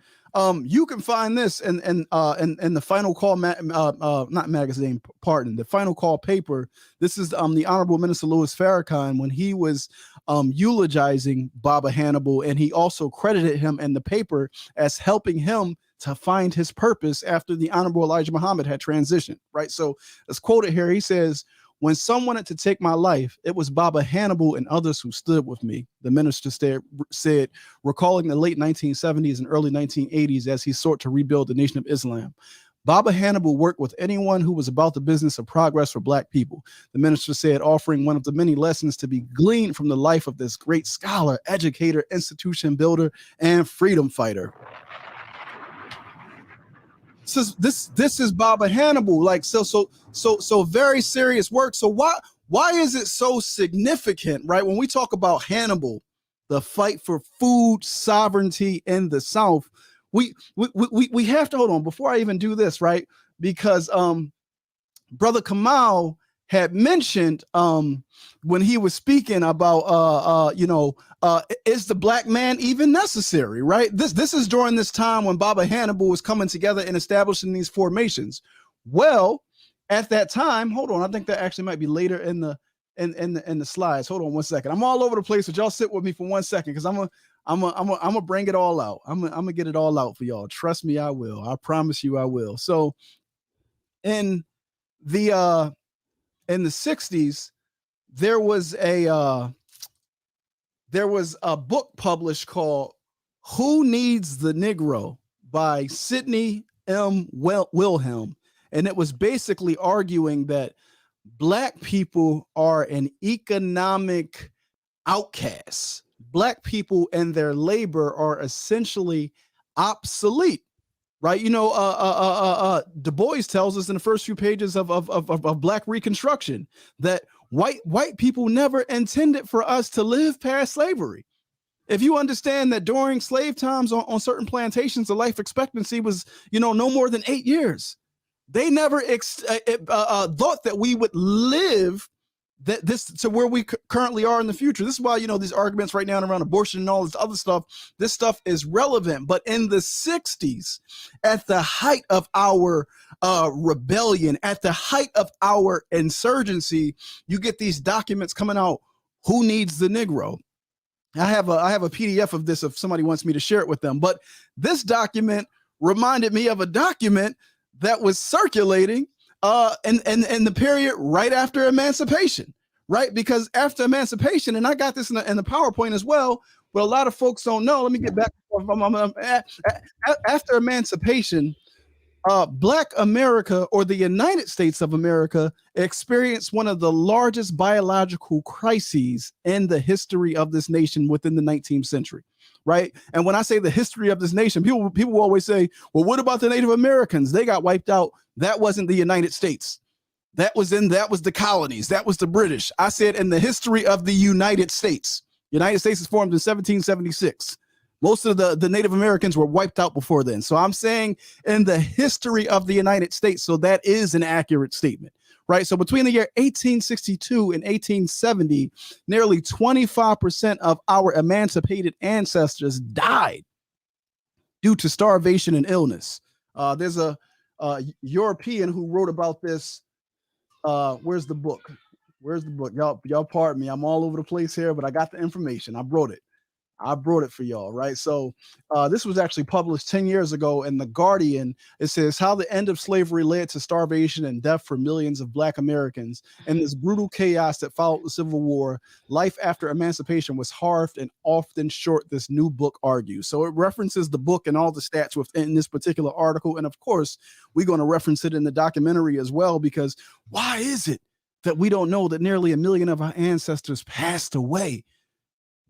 Speaker 3: You can find this in the Final Call, not magazine, pardon, the Final Call paper. This is the Honorable Minister Louis Farrakhan when he was eulogizing Baba Hannibal, and he also credited him in the paper as helping him to find his purpose after the Honorable Elijah Muhammad had transitioned, right? So let's quote it here. He says, "When some wanted to take my life, it was Baba Hannibal and others who stood with me," the minister said, recalling the late 1970s and early 1980s as he sought to rebuild the Nation of Islam. Baba Hannibal worked with anyone who was about the business of progress for Black people, the minister said, offering one of the many lessons to be gleaned from the life of this great scholar, educator, institution builder, and freedom fighter. So this is Baba Hannibal, like so very serious work. So why is it so significant, right? When we talk about Hannibal, the fight for food sovereignty in the South, we have to hold on before I even do this, right? Because Brother Kamal had mentioned when he was speaking about is the Black man even necessary, right? This is during this time when Baba Hannibal was coming together and establishing these formations. Well, at that time, hold on, I think that actually might be later in the slides. Hold on one second. I'm all over the place, but y'all sit with me for 1 second because I'm gonna bring it all out. I'm gonna get it all out for y'all. Trust me, I will. I promise you I will. So in the in the 60s, there was a book published called Who Needs the Negro by Sidney M. Wilhelm. And it was basically arguing that Black people are an economic outcast. Black people and their labor are essentially obsolete, right? You know, Du Bois tells us in the first few pages of Black Reconstruction that white people never intended for us to live past slavery. If you understand that during slave times on certain plantations, the life expectancy was, you know, no more than 8 years. They never thought that we would live this to where we currently are in the future. This is why, you know, these arguments right now around abortion and all this other stuff, this stuff is relevant. But in the 60s, at the height of our rebellion, at the height of our insurgency, you get these documents coming out. Who needs the Negro? I have a PDF of this if somebody wants me to share it with them. But this document reminded me of a document that was circulating in the period right after emancipation, right? Because after emancipation, and I got this in the PowerPoint as well, but a lot of folks don't know. Let me get back. After emancipation, Black America, or the United States of America, experienced one of the largest biological crises in the history of this nation within the 19th century. Right. And when I say the history of this nation, people always say, well, what about the Native Americans? They got wiped out. That wasn't the United States. That was the colonies. That was the British. I said in the history of the United States. United States was formed in 1776. Most of the Native Americans were wiped out before then. So I'm saying in the history of the United States. So that is an accurate statement. Right. So between the year 1862 and 1870, nearly 25% of our emancipated ancestors died due to starvation and illness. There's a European who wrote about this. Where's the book? Y'all pardon me. I'm all over the place here, but I got the information. I brought it for y'all, right? So this was actually published 10 years ago in The Guardian. It says how the end of slavery led to starvation and death for millions of Black Americans. In this brutal chaos that followed the Civil War, life after emancipation was hard and often short, this new book argues. So it references the book and all the stats within this particular article. And of course, we're going to reference it in the documentary as well, because why is it that we don't know that nearly 1 million of our ancestors passed away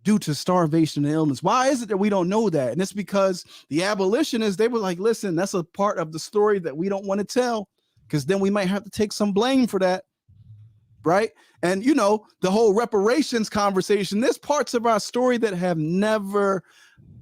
Speaker 3: due to starvation and illness? Why is it that we don't know that? And it's because the abolitionists, they were like, listen, that's a part of the story that we don't want to tell, because then we might have to take some blame for that, right? And, you know, the whole reparations conversation, there's parts of our story that have never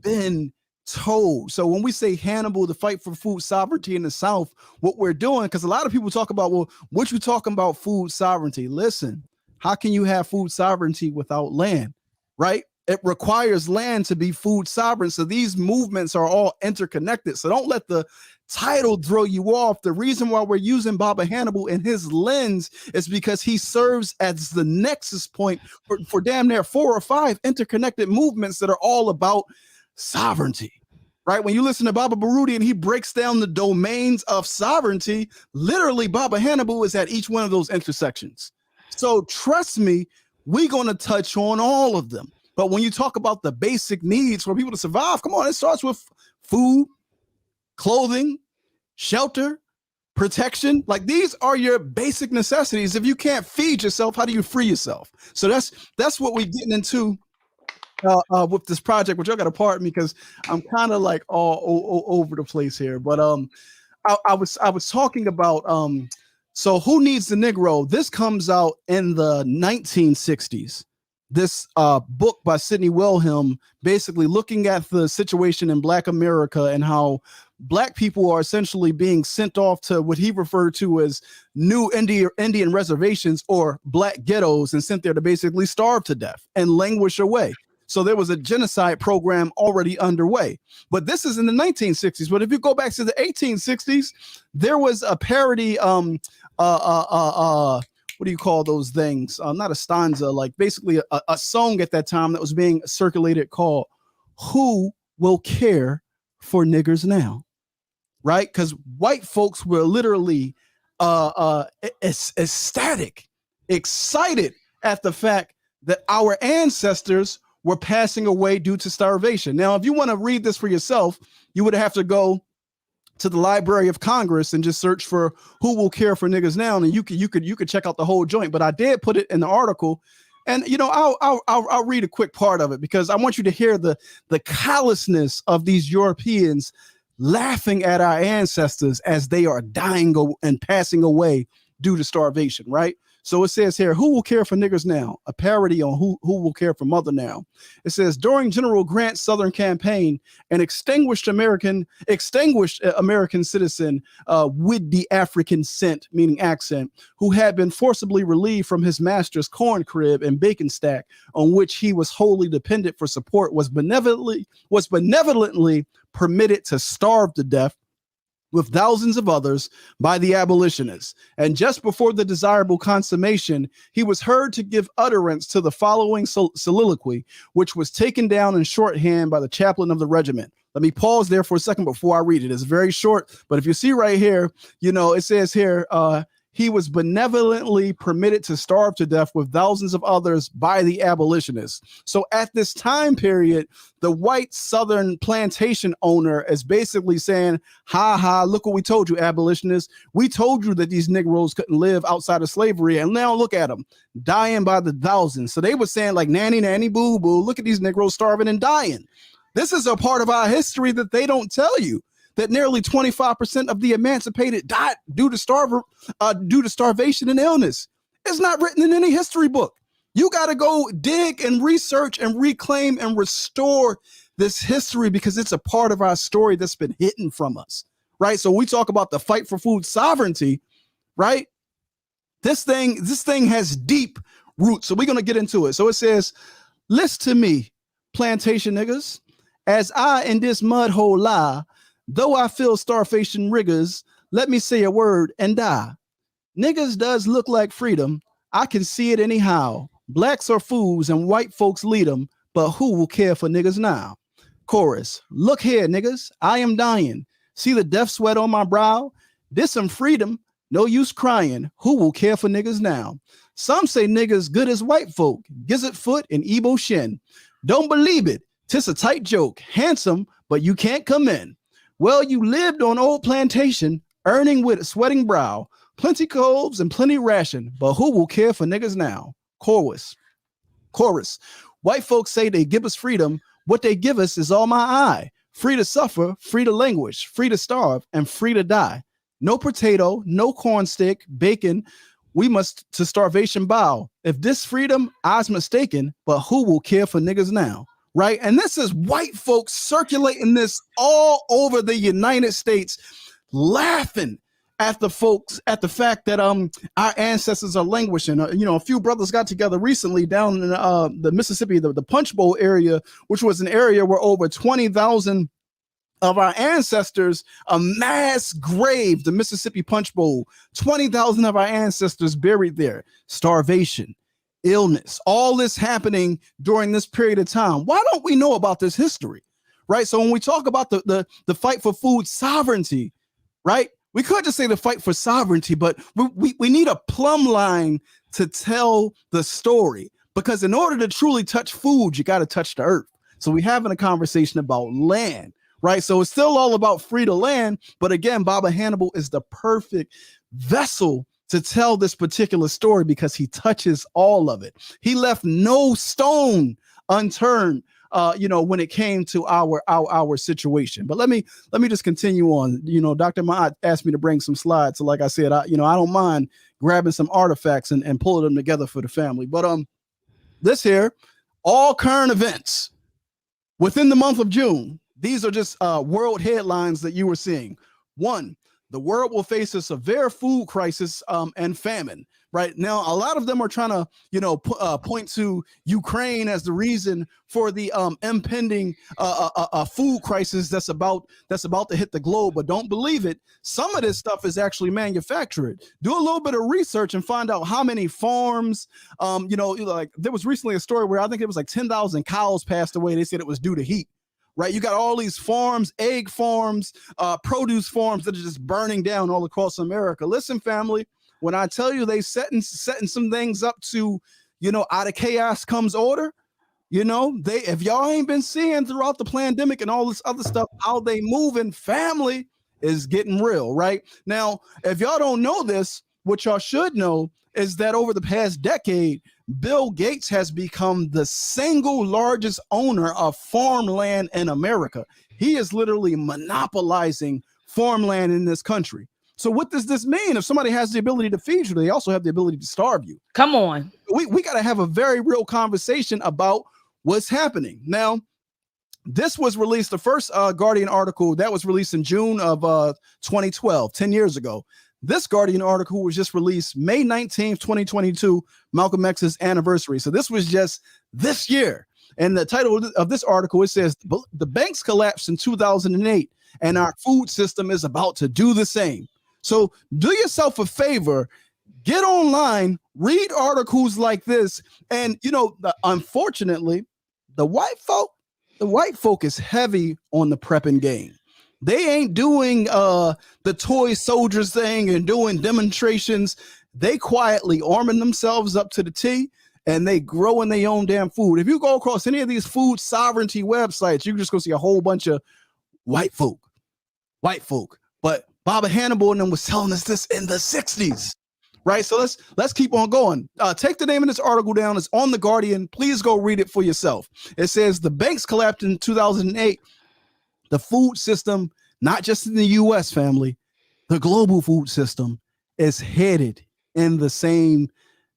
Speaker 3: been told. So when we say Hannibal, the fight for food sovereignty in the South, what we're doing, because a lot of people talk about, well, what you talking about food sovereignty? Listen, how can you have food sovereignty without land, right? It requires land to be food sovereign. So these movements are all interconnected. So don't let the title throw you off. The reason why we're using Baba Hannibal in his lens is because he serves as the nexus point for damn near 4 or 5 interconnected movements that are all about sovereignty, right? When you listen to Baba Baruti and he breaks down the domains of sovereignty, literally Baba Hannibal is at each one of those intersections. So trust me, we're going to touch on all of them. But when you talk about the basic needs for people to survive, come on, it starts with food, clothing, shelter, protection. Like, these are your basic necessities. If you can't feed yourself, how do you free yourself? So that's what we're getting into with this project, which y'all got to pardon me because I'm kind of like all over the place here. But I was talking about so Who Needs the Negro? This comes out in the 1960s. This book by Sidney Wilhelm, basically looking at the situation in Black America and how Black people are essentially being sent off to what he referred to as new Indian reservations or Black ghettos and sent there to basically starve to death and languish away. So there was a genocide program already underway. But this is in the 1960s. But if you go back to the 1860s, there was a parody what do you call those things? Not a stanza, like basically a song at that time that was being circulated called Who Will Care for Niggers Now? Right? Because white folks were literally ecstatic excited at the fact that our ancestors were passing away due to starvation. Now, if you want to read this for yourself, you would have to go to the Library of Congress and just search for who will care for niggas now, and you could check out the whole joint. But I did put it in the article, and I'll read a quick part of it because I want you to hear the callousness of these Europeans laughing at our ancestors as they are dying and passing away due to starvation, right? So it says here, who will care for niggas now? A parody on who will care for mother now. It says, during General Grant's Southern campaign, an extinguished American citizen with the African scent, meaning accent, who had been forcibly relieved from his master's corn crib and bacon stack on which he was wholly dependent for support was benevolently permitted to starve to death with thousands of others by the abolitionists. And just before the desirable consummation, he was heard to give utterance to the following soliloquy, which was taken down in shorthand by the chaplain of the regiment. Let me pause there for a second before I read it. It's very short, but if you see right here, it says here, he was benevolently permitted to starve to death with thousands of others by the abolitionists. So at this time period, the white Southern plantation owner is basically saying, ha ha, look what we told you, abolitionists. We told you that these Negroes couldn't live outside of slavery. And now look at them dying by the thousands. So they were saying like, nanny, nanny, boo, boo. Look at these Negroes starving and dying. This is a part of our history that they don't tell you. That nearly 25% of the emancipated died due to starvation and illness. It's not written in any history book. You got to go dig and research and reclaim and restore this history because it's a part of our story that's been hidden from us, right? So we talk about the fight for food sovereignty, right? This thing has deep roots. So we're going to get into it. So it says, listen to me, plantation niggas, as I in this mud hole lie, though I feel starvation rigors, let me say a word and die. Niggas does look like freedom. I can see it anyhow. Blacks are fools and white folks lead them, but who will care for niggas now? Chorus, look here, niggas, I am dying. See the death sweat on my brow? This some freedom, no use crying. Who will care for niggas now? Some say niggas good as white folk, gizzard foot and Igbo shin. Don't believe it, 'tis a tight joke, handsome, but you can't come in. Well, you lived on old plantation, earning with a sweating brow, plenty coals and plenty ration, but who will care for niggas now? Chorus. White folks say they give us freedom. What they give us is all my eye. Free to suffer, free to languish, free to starve, and free to die. No potato, no corn stick, bacon. We must to starvation bow. If this freedom, I's mistaken, but who will care for niggas now? Right. And this is white folks circulating this all over the United States, laughing at the fact that our ancestors are languishing. A few brothers got together recently down in the Mississippi, the Punch Bowl area, which was an area where over 20,000 of our ancestors, a mass grave, the Mississippi Punch Bowl, 20,000 of our ancestors buried there. Starvation, illness, all this happening during this period of time. Why don't we know about this history, right? So when we talk about the fight for food sovereignty, right? We could just say the fight for sovereignty, but we need a plumb line to tell the story, because in order to truly touch food, you got to touch the earth. So we're having a conversation about land, right? So it's still all about free to land. But again, Baba Hannibal is the perfect vessel to tell this particular story because he touches all of it. He left no stone unturned, when it came to our situation. But let me just continue on. Dr. Maat asked me to bring some slides. So like I said, I don't mind grabbing some artifacts and pulling them together for the family. But this here, all current events within the month of June. These are just world headlines that you were seeing. 1, the world will face a severe food crisis and famine. Right now, a lot of them are trying to, point to Ukraine as the reason for the impending food crisis that's about to hit the globe. But don't believe it. Some of this stuff is actually manufactured. Do a little bit of research and find out how many farms. Like there was recently a story where I think it was like 10,000 cows passed away. They said it was due to heat. Right, you got all these farms, egg farms, produce farms that are just burning down all across America. Listen, family. when I tell you they setting some things up to, you know, out of chaos comes order. You know, if y'all ain't been seeing throughout the pandemic and all this other stuff, how they moving, family is getting real right now. If y'all don't know this, what y'all should know is that over the past decade, Bill Gates has become the single largest owner of farmland in America. He is literally monopolizing farmland in this country. So what does this mean? If somebody has the ability to feed you, they also have the ability to starve you.
Speaker 2: Come on.
Speaker 3: We got to have a very real conversation about what's happening. Now, this was released, the first Guardian article that was released in June of 2012, 10 years ago. This Guardian article was just released May 19th, 2022, Malcolm X's anniversary. So this was just this year. And the title of this article, it says, the banks collapsed in 2008 and our food system is about to do the same. So do yourself a favor, get online, read articles like this. And, you know, unfortunately, the white folk is heavy on the prepping game. They ain't doing the toy soldiers thing and doing demonstrations. They quietly arming themselves up to the T, and they growing their own damn food. If you go across any of these food sovereignty websites, you can just go see a whole bunch of white folk. But Baba Hannibal and them was telling us this in the 60s. Right. So let's keep on going. Take the name of this article down. It's on The Guardian. Please go read it for yourself. It says the banks collapsed in 2008. The food system, not just in the U.S., family, the global food system is headed in the same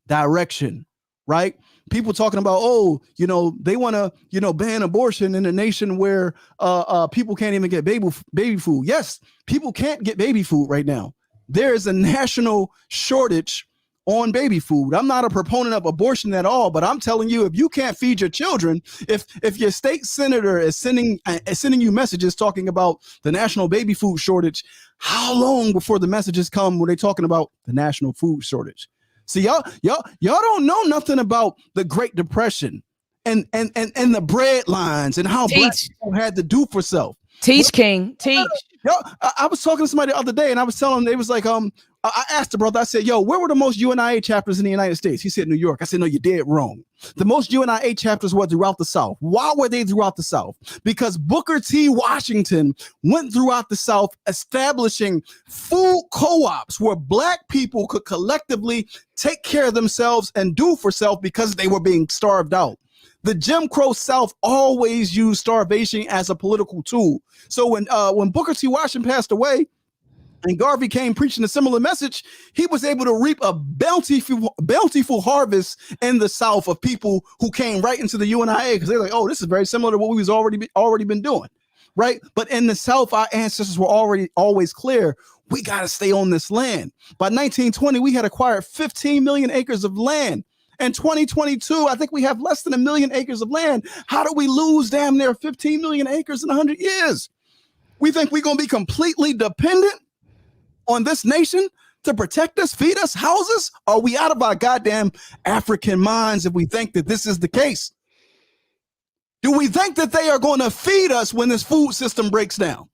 Speaker 3: direction. Right. People talking about, oh, you know, they want to, you know, ban abortion in a nation where people can't even get baby food. Yes, people can't get baby food right now. There is a national shortage on baby food. I'm not a proponent of abortion at all, but I'm telling you, if you can't feed your children, if your state senator is sending you messages talking about the national baby food shortage, how long before the messages come when they're talking about the national food shortage? See, y'all don't know nothing about the Great Depression and the bread lines and how black people had to do for self.
Speaker 2: Teach, King, teach.
Speaker 3: Yo, I was talking to somebody the other day, and I was telling them, they was like, I asked the brother, I said, yo, where were the most UNIA chapters in the United States? He said, New York. I said, no, you're dead wrong. The most UNIA chapters were throughout the South. Why were they throughout the South? Because Booker T. Washington went throughout the South establishing food co-ops where black people could collectively take care of themselves and do for self because they were being starved out. The Jim Crow South always used starvation as a political tool. So when Booker T. Washington passed away and Garvey came preaching a similar message, he was able to reap a bountiful harvest in the South of people who came right into the UNIA because they're like, oh, this is very similar to what we've already been doing, right? But in the South, our ancestors were always clear. We got to stay on this land. By 1920, we had acquired 15 million acres of land. In 2022, I think we have less than 1 million acres of land. How do we lose damn near 15 million acres in 100 years? We think we're going to be completely dependent on this nation to protect us, feed us, house us? Are we out of our goddamn African minds if we think that this is the case? Do we think that they are going to feed us when this food system breaks down?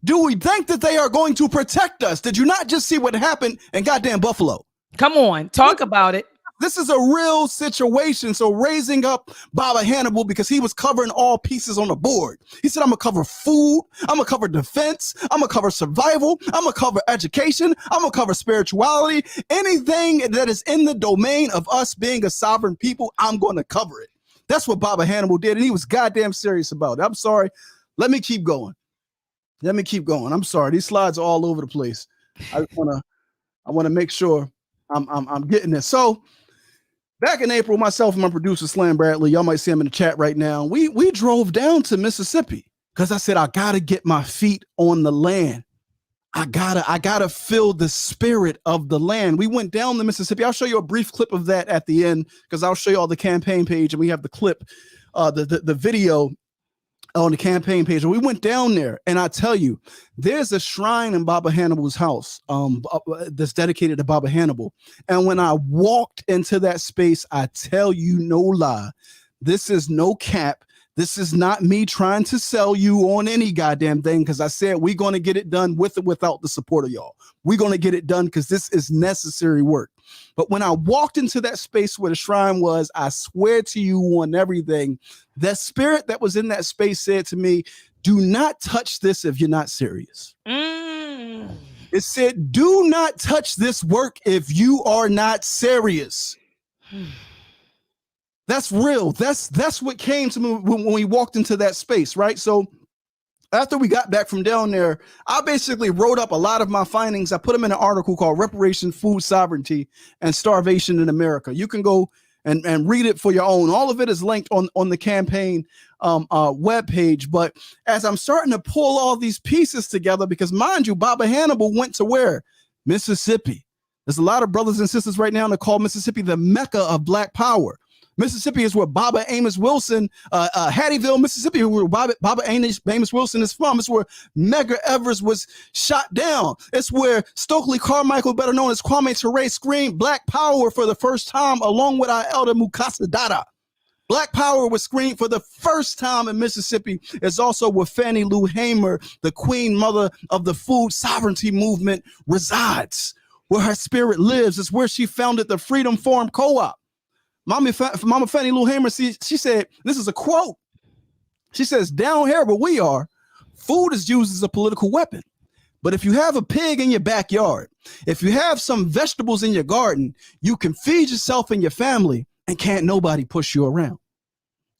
Speaker 3: Do we think that they are going to protect us? Did you not just see what happened in goddamn Buffalo?
Speaker 2: Come on, talk about it.
Speaker 3: This is a real situation. So raising up Baba Hannibal because he was covering all pieces on the board. He said, I'm going to cover food. I'm going to cover defense. I'm going to cover survival. I'm going to cover education. I'm going to cover spirituality. Anything that is in the domain of us being a sovereign people, I'm going to cover it. That's what Baba Hannibal did. And he was goddamn serious about it. I'm sorry. Let me keep going. I'm sorry. These slides are all over the place. I want to make sure I'm getting this. So, back in April, myself and my producer, Slam Bradley, y'all might see him in the chat right now. We drove down to Mississippi because I said, I got to get my feet on the land. I gotta feel the spirit of the land. We went down to Mississippi. I'll show you a brief clip of that at the end because I'll show you all the campaign page and we have the clip, the video on the campaign page. We went down there and I tell you, there's a shrine in Baba Hannibal's house that's dedicated to Baba Hannibal. And when I walked into that space, I tell you no lie, this is no cap. This is not me trying to sell you on any goddamn thing, because I said we're going to get it done with or without the support of y'all. We're going to get it done because this is necessary work. But when I walked into that space where the shrine was, I swear to you on everything, that spirit that was in that space said to me, do not touch this if you're not serious. It said, do not touch this work if you are not serious. That's real. That's what came to me when we walked into that space, right? So after we got back from down there, I basically wrote up a lot of my findings. I put them in an article called Reparation, Food Sovereignty, and Starvation in America. You can go and read it for your own. All of it is linked on the campaign webpage. But as I'm starting to pull all these pieces together, because mind you, Baba Hannibal went to where? Mississippi. There's a lot of brothers and sisters right now that call Mississippi the Mecca of Black power. Mississippi is where Baba Amos Wilson, Hattieville, Mississippi, where Baba Amos Wilson is from. It's where Medgar Evers was shot down. It's where Stokely Carmichael, better known as Kwame Ture, screamed Black power for the first time, along with our elder Mukasa Dada. Black power was screamed for the first time in Mississippi. It's also where Fannie Lou Hamer, the queen mother of the food sovereignty movement, resides. Where her spirit lives. It's where she founded the Freedom Farm Co-op. Mama Fannie Lou Hamer, she said, this is a quote. She says, down here where we are, food is used as a political weapon. But if you have a pig in your backyard, if you have some vegetables in your garden, you can feed yourself and your family and can't nobody push you around.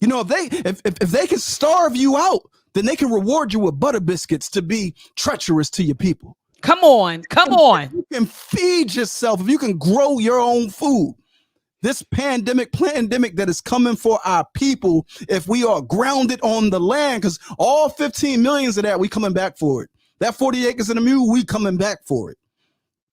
Speaker 3: You know, if they can starve you out, then they can reward you with butter biscuits to be treacherous to your people.
Speaker 2: Come on.
Speaker 3: If you can feed yourself, if you can grow your own food, this pandemic that is coming for our people, if we are grounded on the land, because all 15 millions of that, we coming back for it. That 40 acres and a mule, we coming back for it.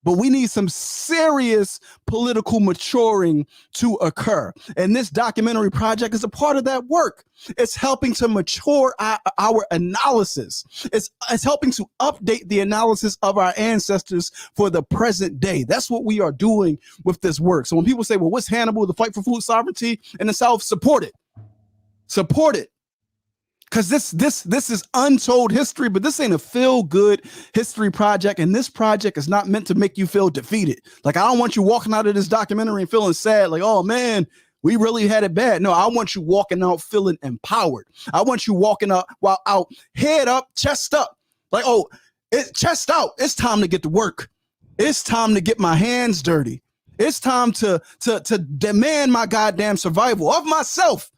Speaker 3: But we need some serious political maturing to occur. And this documentary project is a part of that work. It's helping to mature our analysis. It's helping to update the analysis of our ancestors for the present day. That's what we are doing with this work. So when people say, well, what's Hannibal, the fight for food sovereignty in the South? Support it. Support it. Because this is untold history, but this ain't a feel-good history project, and this project is not meant to make you feel defeated. Like, I don't want you walking out of this documentary and feeling sad, like, oh, man, we really had it bad. No, I want you walking out feeling empowered. I want you walking out head up, chest up. Like, oh, chest out. It's time to get to work. It's time to get my hands dirty. It's time to demand my goddamn survival of myself.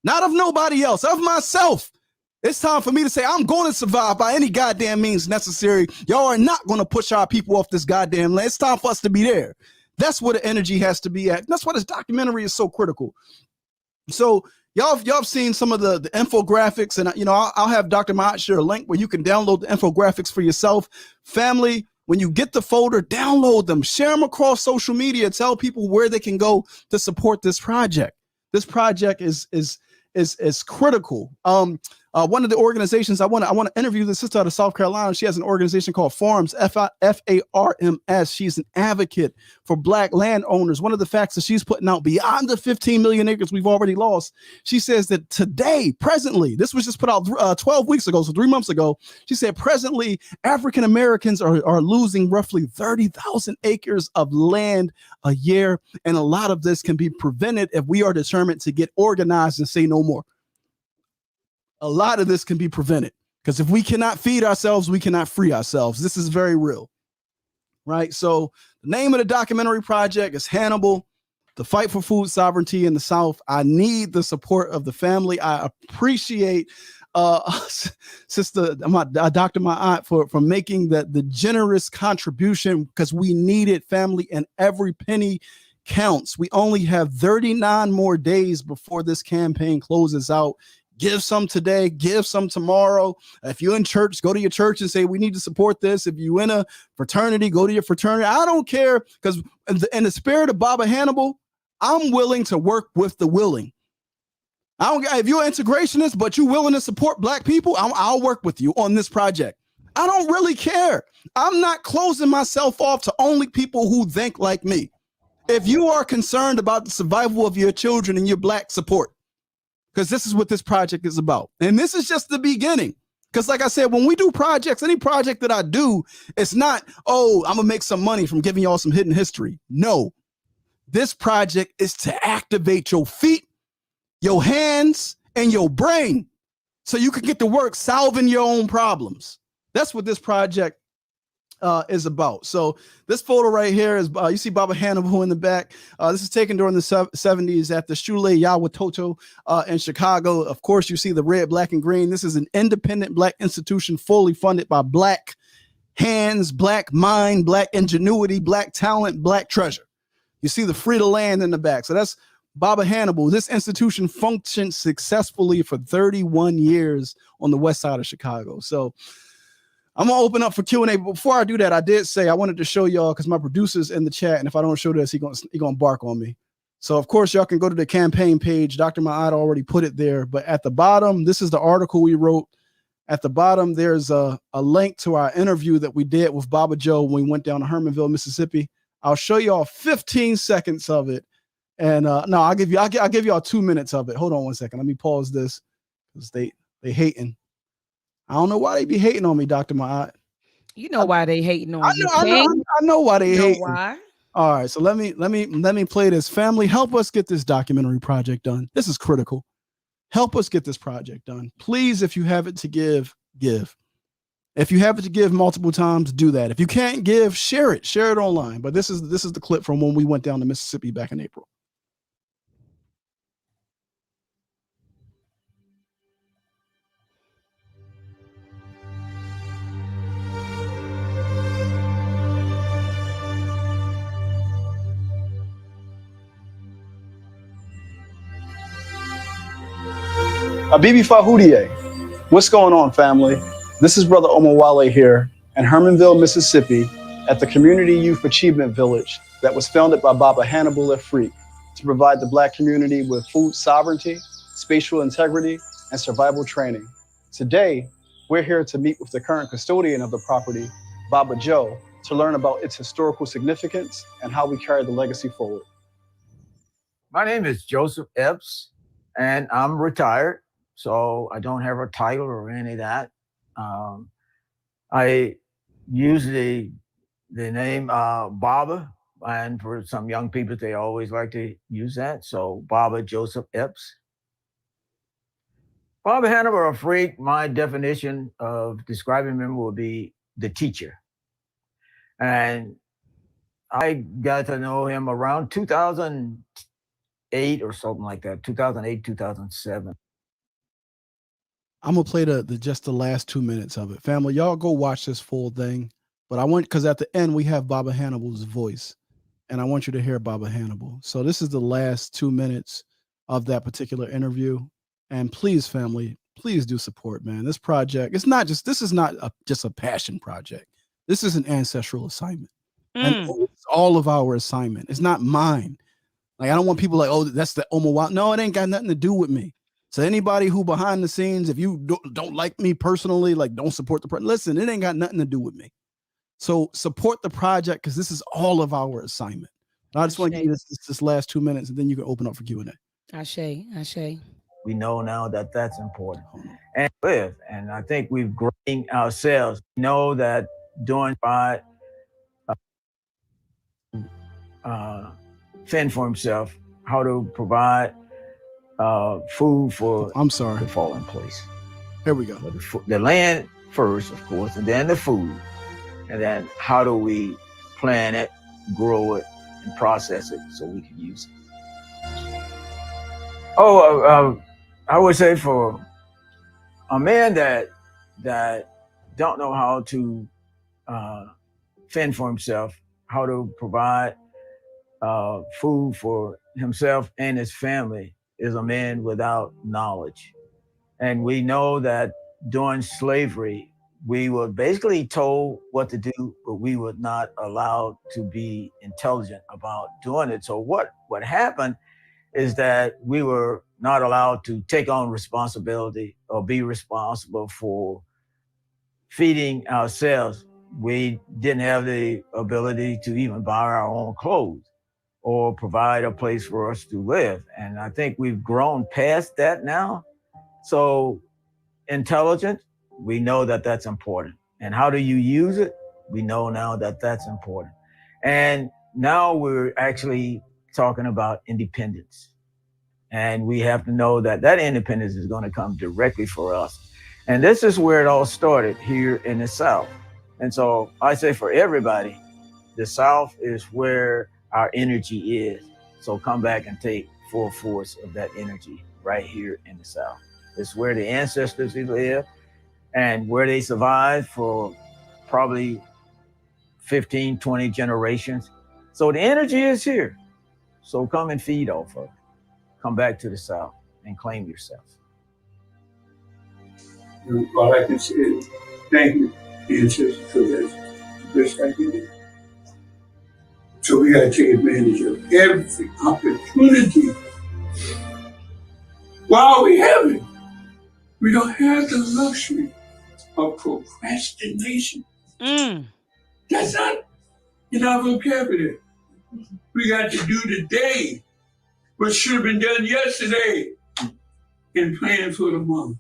Speaker 3: Not of nobody else, of myself. It's time for me to say, I'm going to survive by any goddamn means necessary. Y'all are not going to push our people off this goddamn land. It's time for us to be there. That's where the energy has to be at. That's why this documentary is so critical. So y'all have seen some of the infographics, and I'll have Dr.Maat share a link where you can download the infographics for yourself. Family, when you get the folder, download them, share them across social media, tell people where they can go to support this project. This project is critical. One of the organizations I want to interview this sister out of South Carolina. She has an organization called Farms, FARMS. She's an advocate for Black landowners. One of the facts that she's putting out beyond the 15 million acres we've already lost, she says that today, presently, this was just put out 12 weeks ago, so 3 months ago, she said presently African Americans are losing roughly 30,000 acres of land a year, and a lot of this can be prevented if we are determined to get organized and say no more. A lot of this can be prevented, because if we cannot feed ourselves, we cannot free ourselves. This is very real, right? So the name of the documentary project is Hannibal, the fight for food sovereignty in the South. I need the support of the family. I appreciate Sister Dr. Maat for making the generous contribution, because we need it, family, and every penny counts. We only have 39 more days before this campaign closes out. Give some today, give some tomorrow. If you're in church, go to your church and say, we need to support this. If you're in a fraternity, go to your fraternity. I don't care, because in the spirit of Baba Hannibal, I'm willing to work with the willing. I don't care if you're an integrationist, but you're willing to support Black people, I'll work with you on this project. I don't really care. I'm not closing myself off to only people who think like me. If you are concerned about the survival of your children and your Black support, because this is what this project is about. And this is just the beginning. Because like I said, when we do projects, any project that I do, it's not, oh, I'm going to make some money from giving y'all some hidden history. No, this project is to activate your feet, your hands, and your brain so you can get to work solving your own problems. That's what this project is about. So this photo right here is, you see Baba Hannibal in the back. This is taken during the 70s at the Shule Yawatoto in Chicago. Of course, you see the red, black, and green. This is an independent Black institution fully funded by Black hands, Black mind, Black ingenuity, Black talent, Black treasure. You see the free to land in the back. So that's Baba Hannibal. This institution functioned successfully for 31 years on the west side of Chicago. So I'm gonna open up for Q&A. But before I do that, I did say I wanted to show y'all, because my producer's in the chat, and if I don't show this, he gonna bark on me. So of course y'all can go to the campaign page. Dr. Maat already put it there, but at the bottom, this is the article we wrote. At the bottom, there's a link to our interview that we did with Baba Joe when we went down to Hermanville, Mississippi. I'll show y'all 15 seconds of it, and no, I'll give y'all 2 minutes of it. Hold on one second. Let me pause this because they hating. I don't know why they be hating on me, Dr. Maat.
Speaker 2: You know why they hating on you.
Speaker 3: I know why they hating.
Speaker 2: Why?
Speaker 3: All right, so let me play this. Family, help us get this documentary project done. This is critical. Help us get this project done. Please, if you have it to give. If you have it to give multiple times, do that. If you can't give, share it online. But this is the clip from when we went down to Mississippi back in April. Abibi Fahudie, what's going on, family? This is Brother Omowale here in Hermanville, Mississippi, at the Community Youth Achievement Village that was founded by Baba Hannibal Afrik to provide the Black community with food sovereignty, spatial integrity, and survival training. Today, we're here to meet with the current custodian of the property, Baba Joe, to learn about its historical significance and how we carry the legacy forward.
Speaker 6: My name is Joseph Epps, and I'm retired. So I don't have a title or any of that. I use the name Baba, and for some young people, they always like to use that. So Baba Joseph Epps. Baba Hannibal Afrik, my definition of describing him will be the teacher. And I got to know him around 2008 or something like that, 2008, 2007.
Speaker 3: I'm gonna play just the last 2 minutes of it. Family, y'all go watch this full thing. But because at the end we have Baba Hannibal's voice, and I want you to hear Baba Hannibal. So this is the last 2 minutes of that particular interview. And please, family, please do support, man. This project, this is not just a passion project. This is an ancestral assignment. And it's all of our assignment. It's not mine. Like, I don't want people like, oh, that's the Omowale. No, it ain't got nothing to do with me. So anybody who behind the scenes, if you don't like me personally, like don't support the project, listen, it ain't got nothing to do with me. So support the project because this is all of our assignment. I just want to give you this last 2 minutes, and then you can open up for Q&A.
Speaker 2: Ashe.
Speaker 6: We know now that that's important. And I think we've grown ourselves. We know that doing by fend for himself, how to provide food for the fallen place.
Speaker 3: Here we go.
Speaker 6: The land first, of course, and then the food. And then how do we plant it, grow it, and process it so we can use it? I would say for a man that don't know how to fend for himself, how to provide food for himself and his family, is a man without knowledge. And we know that during slavery, we were basically told what to do, but we were not allowed to be intelligent about doing it. So what happened is that we were not allowed to take on responsibility or be responsible for feeding ourselves. We didn't have the ability to even buy our own clothes. or provide a place for us to live. And I think we've grown past that now. So intelligence, we know that that's important. And how do you use it? We know now that that's important. And now we're actually talking about independence. And we have to know that that independence is going to come directly for us. And this is where it all started here in the South. And so I say for everybody, the South is where our energy is. So come back and take full force of that energy right here in the South. It's where the ancestors live and where they survived for probably 15, 20 generations. So the energy is here. So come and feed off of it. Come back to the South and claim yourself.
Speaker 7: All I can say is thank you, ancestors, for that. The best I can do. So we got to take advantage of every opportunity while we have it. We don't have the luxury of procrastination. That's not in our vocabulary. We got to do today what should have been done yesterday and plan for tomorrow.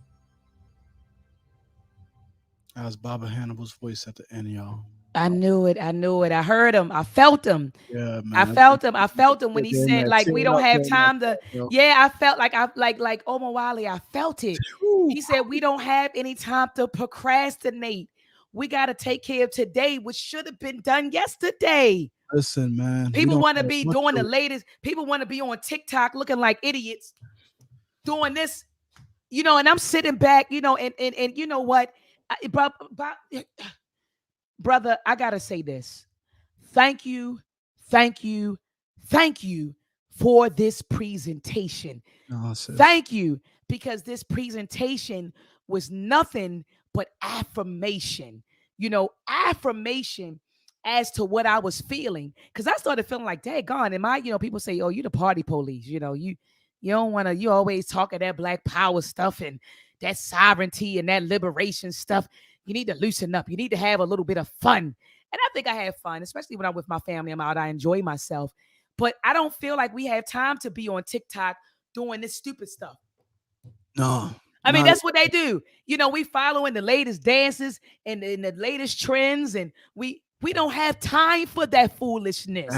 Speaker 3: That was Baba Hannibal's voice at the end, y'all.
Speaker 2: I knew it. I heard him. I felt him.
Speaker 3: Yeah, man.
Speaker 2: I felt him when he said, like, we don't have time to. Yeah, I felt like Omowale. I felt it. He said, we don't have any time to procrastinate. We got to take care of today, which should have been done yesterday.
Speaker 3: Listen, man.
Speaker 2: People want to be doing the latest. People want to be on TikTok looking like idiots, doing this, and I'm sitting back, and you know what, brother, I gotta say this. Thank you for this presentation. Thank you, because this presentation was nothing but affirmation. Affirmation as to what I was feeling, because I started feeling like, daggone, am I? People say, "Oh, you the party police." You don't want to. You always talk of that Black Power stuff and that sovereignty and that liberation stuff. You need to loosen up. You need to have a little bit of fun. And I think I have fun, especially when I'm with my family. I'm out. I enjoy myself. But I don't feel like we have time to be on TikTok doing this stupid stuff.
Speaker 3: No.
Speaker 2: I mean, that's what they do. We following the latest dances and the latest trends, and we don't have time for that foolishness.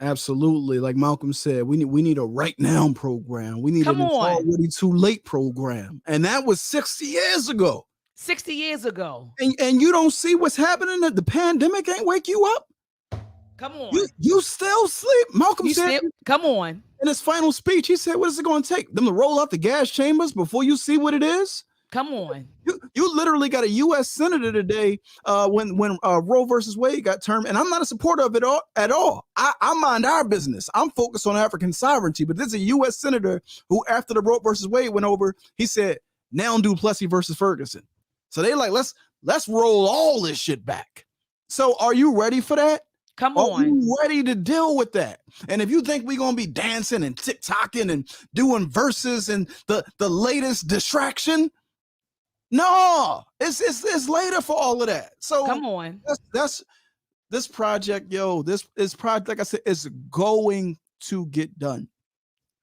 Speaker 3: Absolutely. Like Malcolm said, we need a right now program. We need an already too late program. And that was 60 years ago.
Speaker 2: 60 years ago.
Speaker 3: And you don't see what's happening? The pandemic ain't wake you up?
Speaker 2: Come on.
Speaker 3: You still sleep. Malcolm said,
Speaker 2: come on.
Speaker 3: In his final speech, he said, what is it going to take? Them to roll out the gas chambers before you see what it is?
Speaker 2: Come on.
Speaker 3: You literally got a U.S. senator today when Roe versus Wade got termed, and I'm not a supporter of it at all. I mind our business. I'm focused on African sovereignty, but there's a U.S. senator who, after the Roe versus Wade went over, he said, now do Plessy versus Ferguson. So they like, let's roll all this shit back. So are you ready for that?
Speaker 2: Come on.
Speaker 3: Are you ready to deal with that? And if you think we're going to be dancing and TikToking and doing verses and the latest distraction, no, it's later for all of that. So
Speaker 2: come on.
Speaker 3: That's this project, this project, like I said, is going to get done.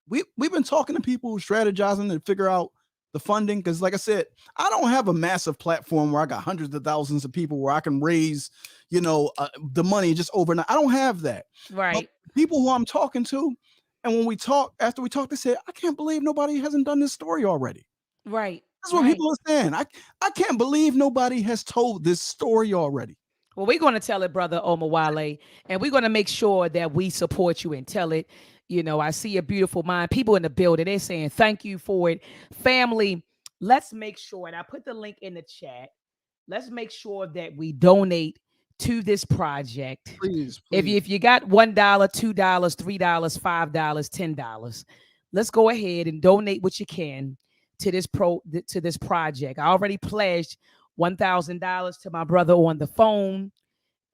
Speaker 3: We've been talking to people, strategizing to figure out the funding, because like I said, I don't have a massive platform where I got hundreds of thousands of people where I can raise, the money just overnight. I don't have that.
Speaker 2: Right.
Speaker 3: But people who I'm talking to, and after we talk, they say, I can't believe nobody hasn't done this story already.
Speaker 2: Right.
Speaker 3: That's what people are saying. I can't believe nobody has told this story already.
Speaker 2: Well, we're going to tell it, brother Omowale, and we're going to make sure that we support you and tell it. I see a beautiful mind. People in the building, they're saying thank you for it. Family, let's make sure, and I put the link in the chat, let's make sure that we donate to this project.
Speaker 3: Please.
Speaker 2: If you got $1, $2, $3, $5, $10, let's go ahead and donate what you can to this project. I already pledged $1,000 to my brother on the phone.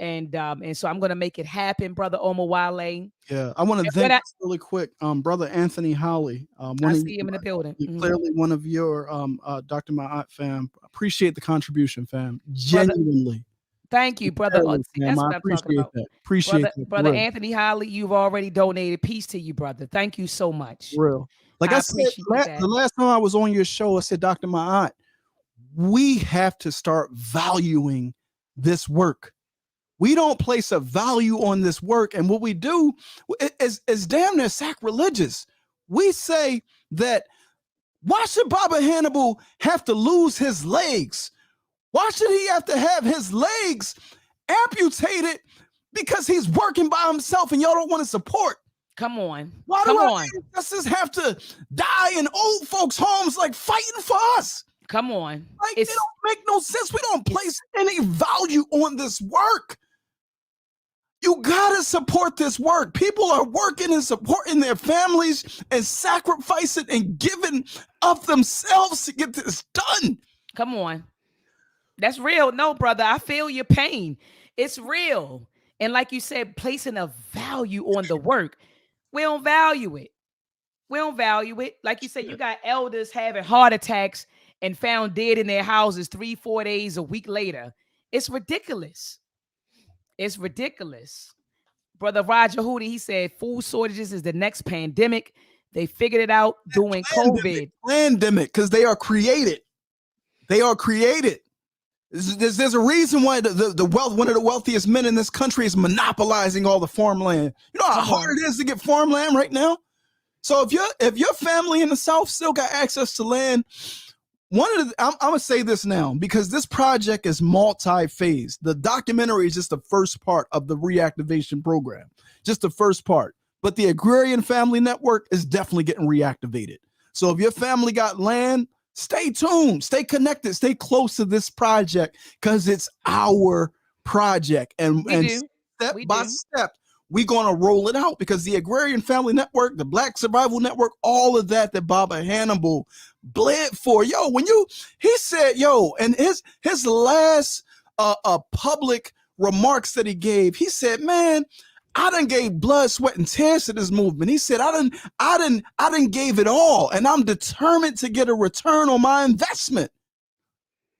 Speaker 2: And so I'm going to make it happen, brother Omowale.
Speaker 3: Yeah, I want to thank really quick, brother Anthony Holly.
Speaker 2: I see him in the building.
Speaker 3: Clearly one of your Dr. Maat fam. Appreciate the contribution, fam. Genuinely.
Speaker 2: Thank you, brother. See, that's what
Speaker 3: I
Speaker 2: I'm talking
Speaker 3: appreciate
Speaker 2: about.
Speaker 3: that. Appreciate that.
Speaker 2: Brother
Speaker 3: Real.
Speaker 2: Anthony Holly, you've already donated. Peace to you, brother. Thank you so much.
Speaker 3: Real. Like I said,
Speaker 2: appreciate that.
Speaker 3: the last time I was on your show, I said, Dr. Maat, we have to start valuing this work. We don't place a value on this work. And what we do is damn near sacrilegious. We say that, why should Baba Hannibal have to lose his legs? Why should he have to have his legs amputated because he's working by himself and y'all don't want to support?
Speaker 2: Come on.
Speaker 3: Why
Speaker 2: Come
Speaker 3: do our
Speaker 2: on.
Speaker 3: ancestors have to die in old folks' homes like fighting for us?
Speaker 2: Come on.
Speaker 3: Like, it don't make no sense. We don't place any value on this work. You gotta support this work. People are working and supporting their families and sacrificing and giving up themselves to get this done.
Speaker 2: Come on. That's real. No, brother, I feel your pain. It's real. And like you said, placing a value on the work. We don't value it. We don't value it. Like you said, you got elders having heart attacks and found dead in their houses 3-4 days, a week later. It's ridiculous. It's ridiculous. Brother Roger Hootie, he said food shortages is the next pandemic. They figured it out during COVID.
Speaker 3: Pandemic, because they are created. They are created. There's a reason why the wealth, one of the wealthiest men in this country is monopolizing all the farmland. You know how hard it is to get farmland right now? So if your family in the South still got access to land, I'm gonna say this now because this project is multi-phase. The documentary is just the first part of the reactivation program, just the first part. But the Agrarian Family Network is definitely getting reactivated. So if your family got land, stay tuned, stay connected, stay close to this project because it's our project. And step by step, we're going to roll it out because the Agrarian Family Network, the Black Survival Network, all of that Baba Hannibal bled for. Yo, he said, and his last public remarks that he gave, he said, man, I done gave blood, sweat, and tears to this movement. He said, I done gave it all, and I'm determined to get a return on my investment.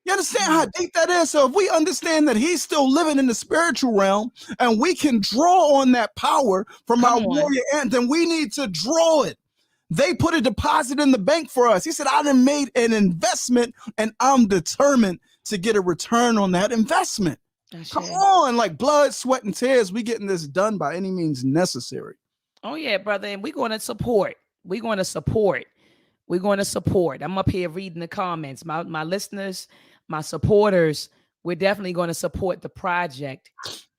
Speaker 3: You understand how deep that is? So if we understand that he's still living in the spiritual realm and we can draw on that power from our warrior aunt, then we need to draw it. They put a deposit in the bank for us. He said, I done made an investment and I'm determined to get a return on that investment. Come on, like blood, sweat, and tears. We getting this done by any means necessary.
Speaker 2: Oh, yeah, brother. And we're going to support. We're going to support. We're going to support. I'm up here reading the comments. My listeners, my supporters, we're definitely going to support the project.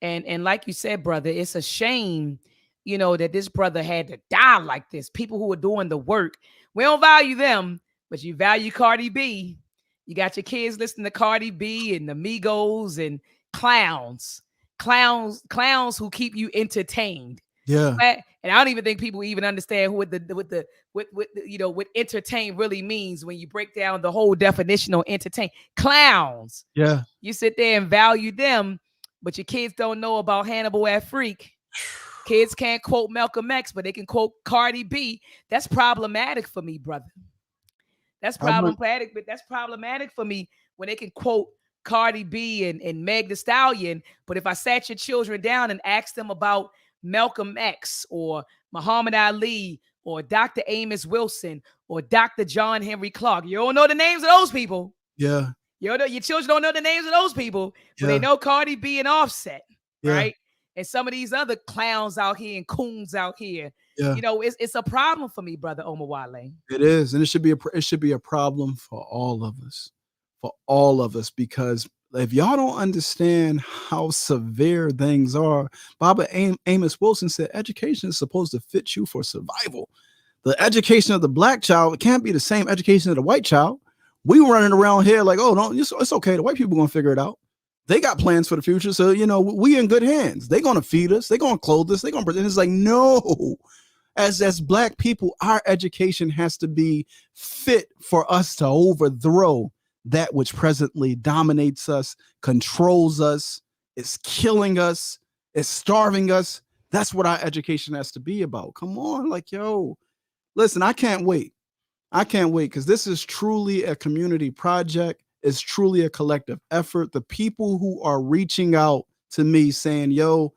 Speaker 2: And like you said, brother, it's a shame, that this brother had to die like this. People who are doing the work, we don't value them, but you value Cardi B. You got your kids listening to Cardi B and the Migos and clowns who keep you entertained.
Speaker 3: Yeah.
Speaker 2: And I don't even think people even understand what entertain really means when you break down the whole definition of entertain. Clowns.
Speaker 3: Yeah.
Speaker 2: You sit there and value them, but your kids don't know about Hannibal Afrik. Kids can't quote Malcolm X, but they can quote Cardi B. That's problematic for me, brother. That's problematic, but that's problematic for me when they can quote Cardi B and Meg Thee Stallion. But if I sat your children down and asked them about Malcolm X or Muhammad Ali or Dr. Amos Wilson or Dr. John Henry Clark, you don't know the names of those people.
Speaker 3: Yeah.
Speaker 2: Your children don't know the names of those people, but they know Cardi B and Offset, right? And some of these other clowns out here and coons out here. Yeah. It's a problem for me, brother Omowale.
Speaker 3: It is, and it should be a problem for all of us, because if y'all don't understand how severe things are, Baba Amos Wilson said education is supposed to fit you for survival. The education of the black child can't be the same education of the white child. We running around here like, it's okay. The white people gonna figure it out. They got plans for the future, so we in good hands. They're gonna feed us. They're gonna clothe us. They're gonna present. It's like, no. As black people, our education has to be fit for us to overthrow that which presently dominates us, controls us, is killing us, is starving us. That's what our education has to be about. Come on, listen, I can't wait because this is truly a community project. is truly a collective effort. The people who are reaching out to me saying, yo,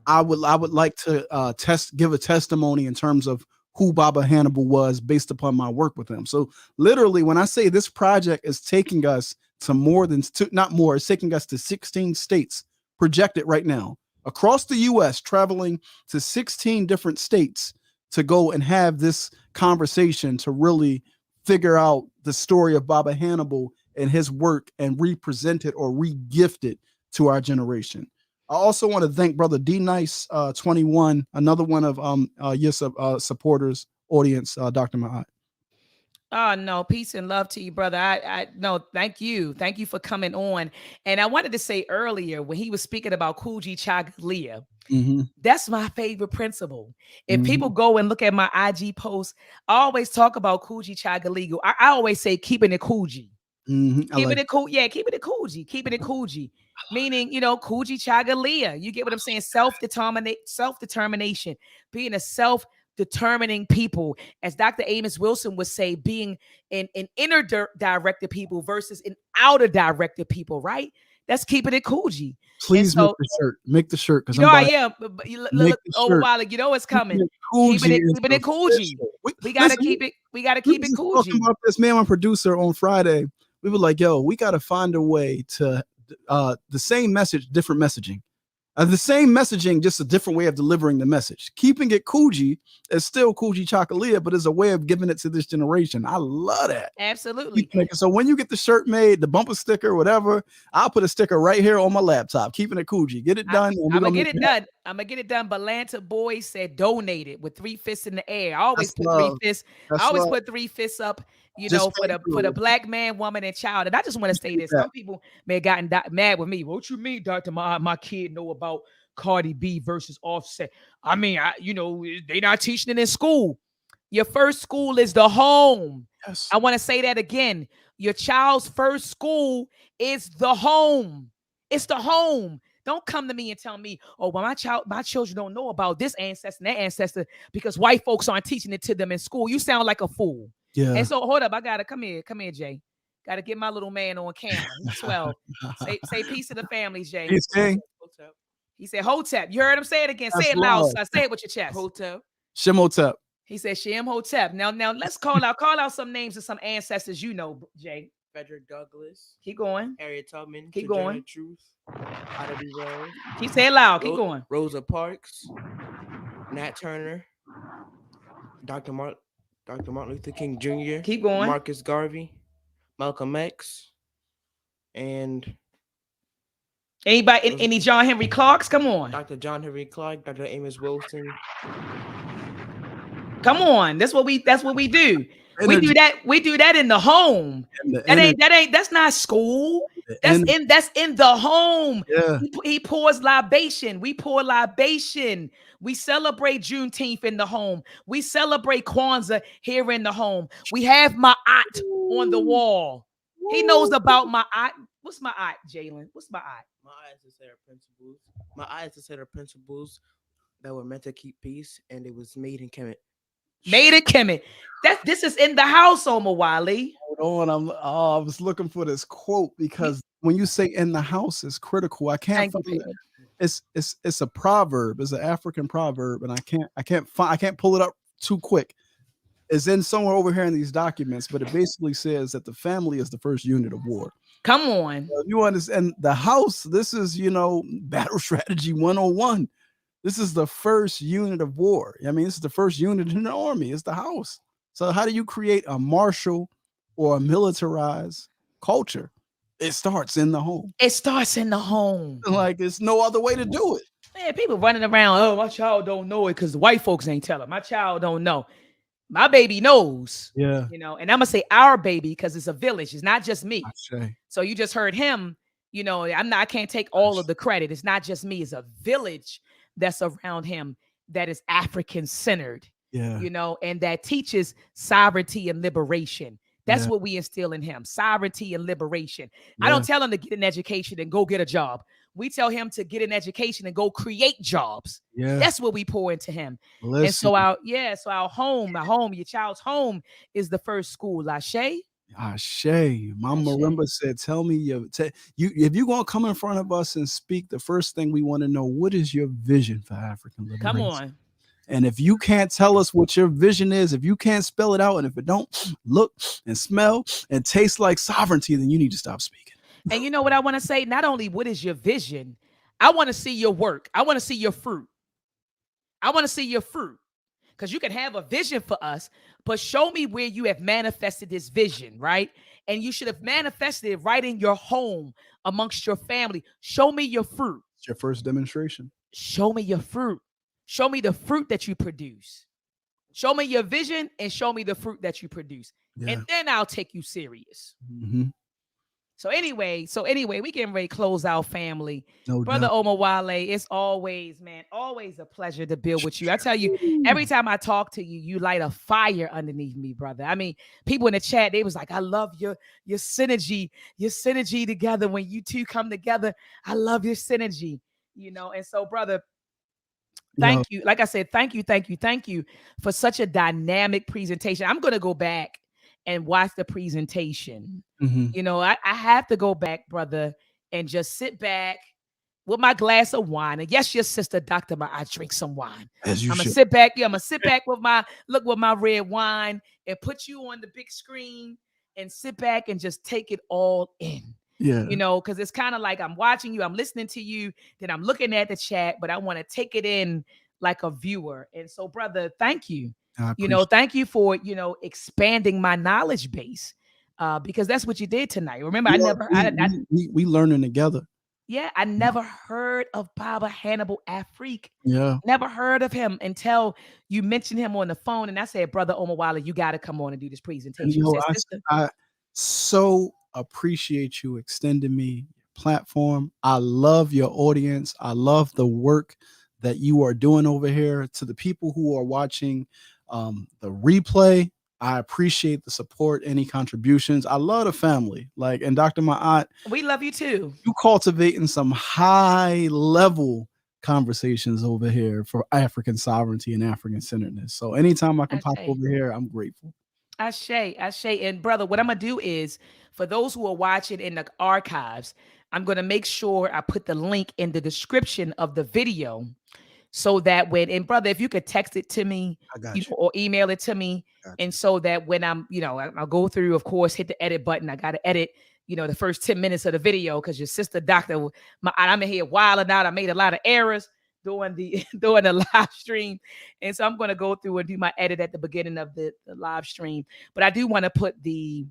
Speaker 3: I would like to give a testimony in terms of who Baba Hannibal was based upon my work with him. So literally, when I say this project is taking us to more than not more, it's taking us to 16 states projected right now across the US, traveling to 16 different states to go and have this conversation to really figure out the story of Baba Hannibal and his work and represent it or re-gift it to our generation. I also want to thank brother D Nice 21, another one of your supporters, audience, Dr. Maat.
Speaker 2: Oh no, peace and love to you, brother. I no, thank you for coming on. And I wanted to say earlier when he was speaking about Kuji Chagalia, that's my favorite principle. If people go and look at my IG posts, I always talk about Kuji Chagalia. I always say keeping it Kuji. Keeping it cool, yeah, keeping it Kuji. Meaning, you know, Kuji Chagalia. You get what I'm saying? Self-determination, being a self-determining people, as Dr. Amos Wilson would say, being an inner directed people versus an outer directed people, right? That's keeping it Kuji.
Speaker 3: Please make the shirt. Make the shirt, because
Speaker 2: you know I am. Look, Omowale, you know it's coming. Keeping it Kuji. We gotta keep it. We gotta keep it Kuji.
Speaker 3: Talking about this, man, my producer on Friday, we were like, yo, we got to find a way to the same message, different messaging. The same messaging, just a different way of delivering the message. Keeping it Kuji is still Kuji Chagalia, but it's a way of giving it to this generation. I love that.
Speaker 2: Absolutely.
Speaker 3: So when you get the shirt made, the bumper sticker, whatever, I'll put a sticker right here on my laptop. Keeping it Kuji. Get it done.
Speaker 2: I'm gonna get it done. I'm gonna get it done. Balanta Boy said donated with 3 fists in the air. I always put 3 fists. I always put 3 fists up, you know, for the black man, woman, and child. And I just want to say this. Some people may have gotten mad with me. What you mean, Dr. My kid know about Cardi B versus Offset? I mean, you know, they not teaching it in school. Your first school is the home.
Speaker 3: Yes.
Speaker 2: I want to say that again. Your child's first school is the home. It's the home. Don't come to me and tell me, oh, well, my children don't know about this ancestor and that ancestor because white folks aren't teaching it to them in school. You sound like a fool.
Speaker 3: Yeah.
Speaker 2: And so hold up, I gotta come here, Jay. Gotta get my little man on camera. He's 12. say peace to the family, Jay. He said Hotep. You heard him say it again. Say it loud. So say it with your chest.
Speaker 8: Hotep.
Speaker 3: Shimhotep.
Speaker 2: He said Shem Hotep. Now let's call out some names of some ancestors you know, Jay.
Speaker 8: Frederick Douglass.
Speaker 2: Keep going.
Speaker 8: Harriet Tubman.
Speaker 2: Keep going.
Speaker 8: Truth. Ida B. Wells.
Speaker 2: Keep saying loud. Keep going.
Speaker 8: Rosa Parks. Nat Turner. Dr. Martin Luther King Jr.
Speaker 2: Keep going.
Speaker 8: Marcus Garvey. Malcolm X. And
Speaker 2: anybody? Any John Henry Clarks? Come on.
Speaker 8: Dr. John Henry Clark. Dr. Amos Wilson.
Speaker 2: Come on. That's what we do. We do that in the home. That's not school. That's in the home.
Speaker 3: Yeah.
Speaker 2: He pours libation. We pour libation. We celebrate Juneteenth in the home. We celebrate Kwanzaa here in the home. We have Ma'at on the wall. He knows about Ma'at. What's Ma'at, Jalen? What's Ma'at?
Speaker 8: Ma'at is a set of principles. Ma'at is a set of principles that were meant to keep peace, and it was made in Kemet.
Speaker 2: Made in Kemet. This is in the house, Omowale.
Speaker 3: Hold on, I was looking for this quote because when you say "in the house" is critical. I can't find it. It's a proverb. It's an African proverb, and I can't pull it up too quick. It's in somewhere over here in these documents, but it basically says that the family is the first unit of war.
Speaker 2: Come on,
Speaker 3: you understand the house. This is battle strategy 101. This is the first unit of war. I mean, this is the first unit in the army. It's the house. So how do you create a martial or a militarized culture? It starts in the home.
Speaker 2: It starts in the home.
Speaker 3: Like there's no other way to do it.
Speaker 2: Man, people running around, oh, my child don't know it because the white folks ain't telling. My child don't know. My baby knows.
Speaker 3: Yeah.
Speaker 2: And I'm going to say our baby because it's a village. It's not just me.
Speaker 3: Okay.
Speaker 2: So you just heard him. I can't take all of the credit. It's not just me. It's a village that's around him that is African centered.
Speaker 3: Yeah.
Speaker 2: And that teaches sovereignty and liberation. That's what we instill in him, sovereignty and liberation. Yeah. I don't tell him to get an education and go get a job. We tell him to get an education and go create jobs.
Speaker 3: Yeah.
Speaker 2: That's what we pour into him.
Speaker 3: Listen.
Speaker 2: And so our home, your child's home is the first school. Ashe?
Speaker 3: Ashe. Mama Marimba said, tell me you if you're gonna come in front of us and speak, the first thing we want to know, what is your vision for African liberation?
Speaker 2: Come on.
Speaker 3: And if you can't tell us what your vision is, if you can't spell it out, and if it don't look and smell and taste like sovereignty, then you need to stop speaking.
Speaker 2: And you know what I want to say? Not only what is your vision, I want to see your work. I want to see your fruit. I want to see your fruit. Because you can have a vision for us, but show me where you have manifested this vision, right? And you should have manifested it right in your home, amongst your family. Show me your fruit.
Speaker 3: It's your first demonstration.
Speaker 2: Show me your fruit. Show me the fruit that you produce. Show me your vision and show me the fruit that you produce. Yeah. And then I'll take you serious. Mm-hmm. So anyway, we getting ready to close out, family. No Brother doubt. Omowale, it's always, man, always a pleasure to build with you. I tell you, every time I talk to you, you light a fire underneath me, brother. I mean, people in the chat, they was like, I love your synergy together. When you two come together, I love your synergy, you know. And so, brother, thank you. Like I said, thank you for such a dynamic presentation. I'm going to go back and watch the presentation. Mm-hmm. You know, I have to go back, brother, and just sit back with my glass of wine. And yes, your sister, Dr. Maat, I drink some wine. I'm gonna sit back. Yeah, I'm gonna sit back with my red wine and put you on the big screen and sit back and just take it all in. Yeah, you know, because it's kind of like I'm watching you, I'm listening to you, then I'm looking at the chat, but I want to take it in like a viewer. And so, brother, thank you. You know, thank you for, you know, expanding my knowledge base, because that's what you did tonight. Remember,
Speaker 3: we learning together.
Speaker 2: Yeah, I never heard of Baba Hannibal Afrik. Yeah, never heard of him until you mentioned him on the phone, and I said, Brother Omowale, you got to come on and do this presentation.
Speaker 3: You know, I so appreciate you extending me your platform. I love your audience. I love the work that you are doing over here. To the people who are watching the replay, I appreciate the support, any contributions. I love the family. Like, and Dr. Maat,
Speaker 2: we love you too.
Speaker 3: You cultivating some high level conversations over here for African sovereignty and African centeredness. So anytime I can pop over here, I'm grateful.
Speaker 2: Ashe. And brother, what I'm gonna do is, for those who are watching in the archives, I'm gonna make sure I put the link in the description of the video, so that and brother, if you could text it to me, or email it to me, and so that when I'm, you know, I'll go through, of course, hit the edit button. I got to edit, you know, the first 10 minutes of the video, because your sister, Dr. I'm in here wilding out. I made a lot of errors during the live stream. And so I'm going to go through and do my edit at the beginning of the live stream. But I do want to put the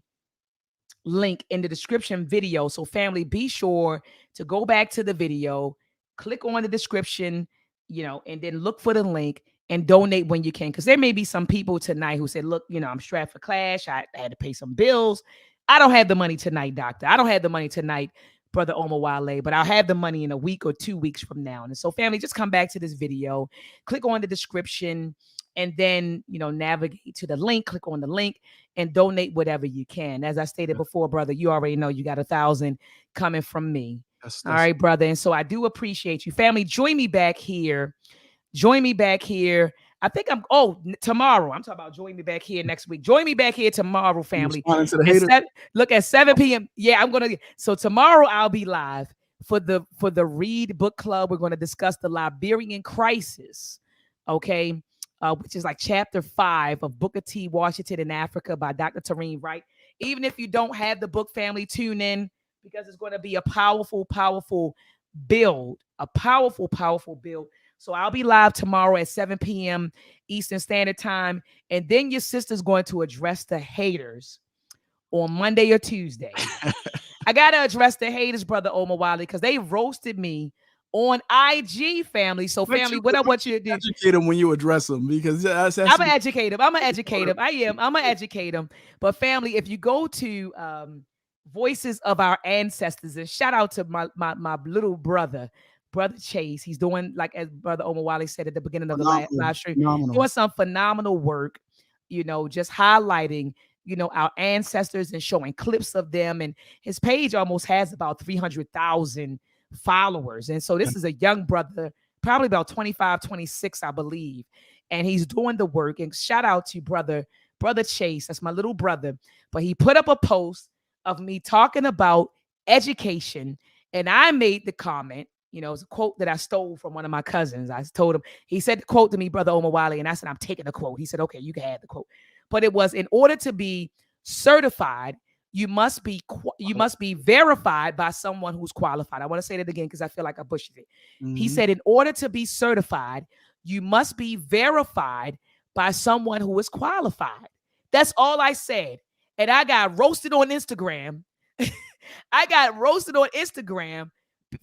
Speaker 2: link in the description video. So family, be sure to go back to the video, click on the description, you know, and then look for the link and donate when you can. Because there may be some people tonight who said, look, you know, I'm strapped for cash. I had to pay some bills. I don't have the money tonight, doctor. I don't have the money tonight, Brother Omowale, but I'll have the money in a week or 2 weeks from now. And so family, just come back to this video, click on the description, and then, you know, navigate to the link, click on the link and donate whatever you can. As I stated before, brother, you already know you got 1,000 coming from me. That's all right, brother. And so I do appreciate you. Family, join me back here. I think tomorrow. I'm talking about join me back here next week. Join me back here tomorrow, family. Look at 7 p.m. Yeah, so tomorrow I'll be live for the Read Book Club. We're going to discuss the Liberian crisis. Okay. Which is like chapter 5 of Booker T. Washington in Africa by Dr. Tareen Wright. Even if you don't have the book, family, tune in, because it's going to be a powerful build, So I'll be live tomorrow at 7 p.m. Eastern Standard Time. And then your sister's going to address the haters on Monday or Tuesday. I got to address the haters, Brother Omowale, because they roasted me on IG, family. So family, what I want you to do,
Speaker 3: educate them when you address them, because that's
Speaker 2: I'm gonna educate them. I'm gonna educate them. But family, if you go to Voices of Our Ancestors, and shout out to my little brother Chase. He's doing, like as Brother Omowale said at the beginning of the live stream, doing some phenomenal work, you know, just highlighting, you know, our ancestors and showing clips of them. And his page almost has about 300,000 followers. And so this is a young brother, probably about 25, 26, I believe. And he's doing the work. And shout out to Brother brother Chase, that's my little brother, but he put up a post of me talking about education. And I made the comment, you know, it's a quote that I stole from one of my cousins. I told him, he said the quote to me, Brother Omowale, and I said, I'm taking the quote. He said, okay, you can have the quote. But it was, in order to be certified, you must be verified by someone who's qualified. I want to say that again because I feel like I bushed it. He said, in order to be certified, you must be verified by someone who is qualified. That's all I said. And I got roasted on Instagram. I got roasted on Instagram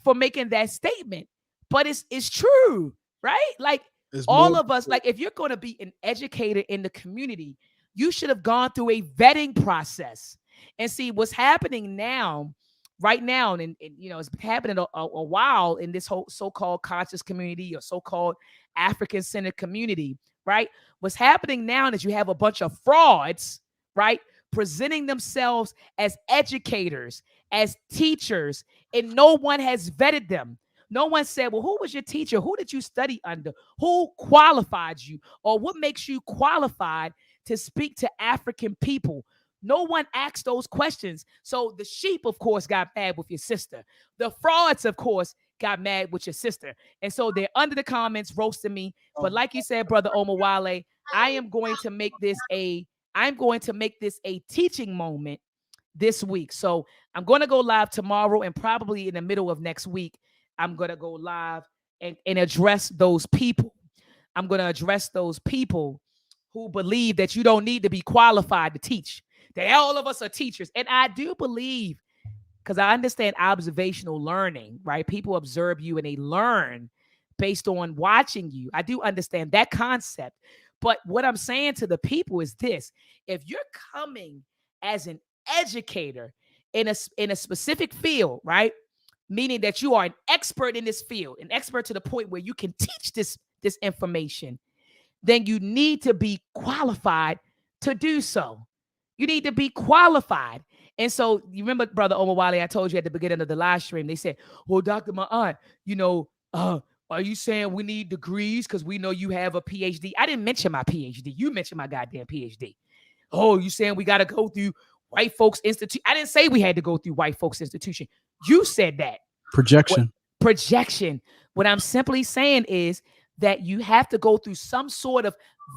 Speaker 2: for making that statement. But it's true, right? Like, all of us, like, if you're going to be an educator in the community, you should have gone through a vetting process. And see what's happening now, right now, and you know, it's been happening a while in this whole so-called conscious community or so-called African-centered community, right? What's happening now is you have a bunch of frauds, right, presenting themselves as educators, as teachers, and no one has vetted them. No one said, well, who was your teacher? Who did you study under? Who qualified you? Or what makes you qualified to speak to African people? No one asked those questions. So the sheep, of course, got mad with your sister. The frauds, of course, got mad with your sister. And so they're under the comments roasting me. But like you said, Brother Omowale, I'm going to make this a teaching moment this week. So I'm going to go live tomorrow, and probably in the middle of next week, I'm going to go live and address those people. I'm going to address those people who believe that you don't need to be qualified to teach. That all of us are teachers. And I do believe, because I understand observational learning, right? People observe you and they learn based on watching you. I do understand that concept. But what I'm saying to the people is this: if you're coming as an educator in a specific field, right? Meaning that you are an expert in this field, an expert to the point where you can teach this information, then you need to be qualified to do so. You need to be qualified. And so you remember, Brother Omowale, I told you at the beginning of the live stream, they said, well, dr.maat, you know, are you saying we need degrees because we know you have a PhD? I didn't mention my PhD. You mentioned my goddamn PhD. Oh, you saying we got to go through white folks institute? I didn't say we had to go through white folks institution. You said that.
Speaker 3: Projection.
Speaker 2: Projection. What I'm simply saying is that you have to go through some sort of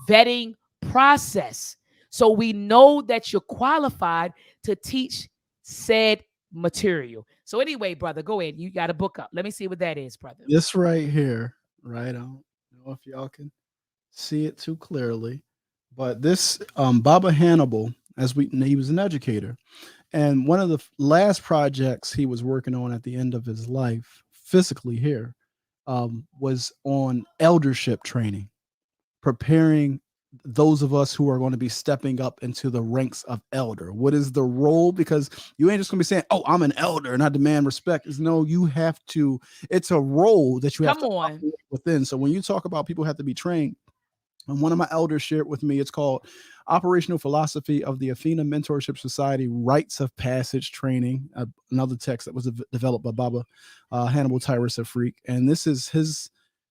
Speaker 2: vetting process, so we know that you're qualified to teach said material. So anyway, brother, go ahead. You got a book up. Let me see what that is, brother.
Speaker 3: This right here, right? I don't know if y'all can see it too clearly, but this Baba Hannibal, he was an educator, and one of the last projects he was working on at the end of his life, physically here, was on eldership training, preparing those of us who are going to be stepping up into the ranks of elder. What is the role? Because you ain't just going to be saying, oh, I'm an elder and I demand respect. No, you have to, it's a role that you have to operate within. So when you talk about people have to be trained, and one of my elders shared with me, it's called Operational Philosophy of the Athena Mentorship Society Rites of Passage Training, another text that was developed by Baba Hannibal Titus Afrik. And this is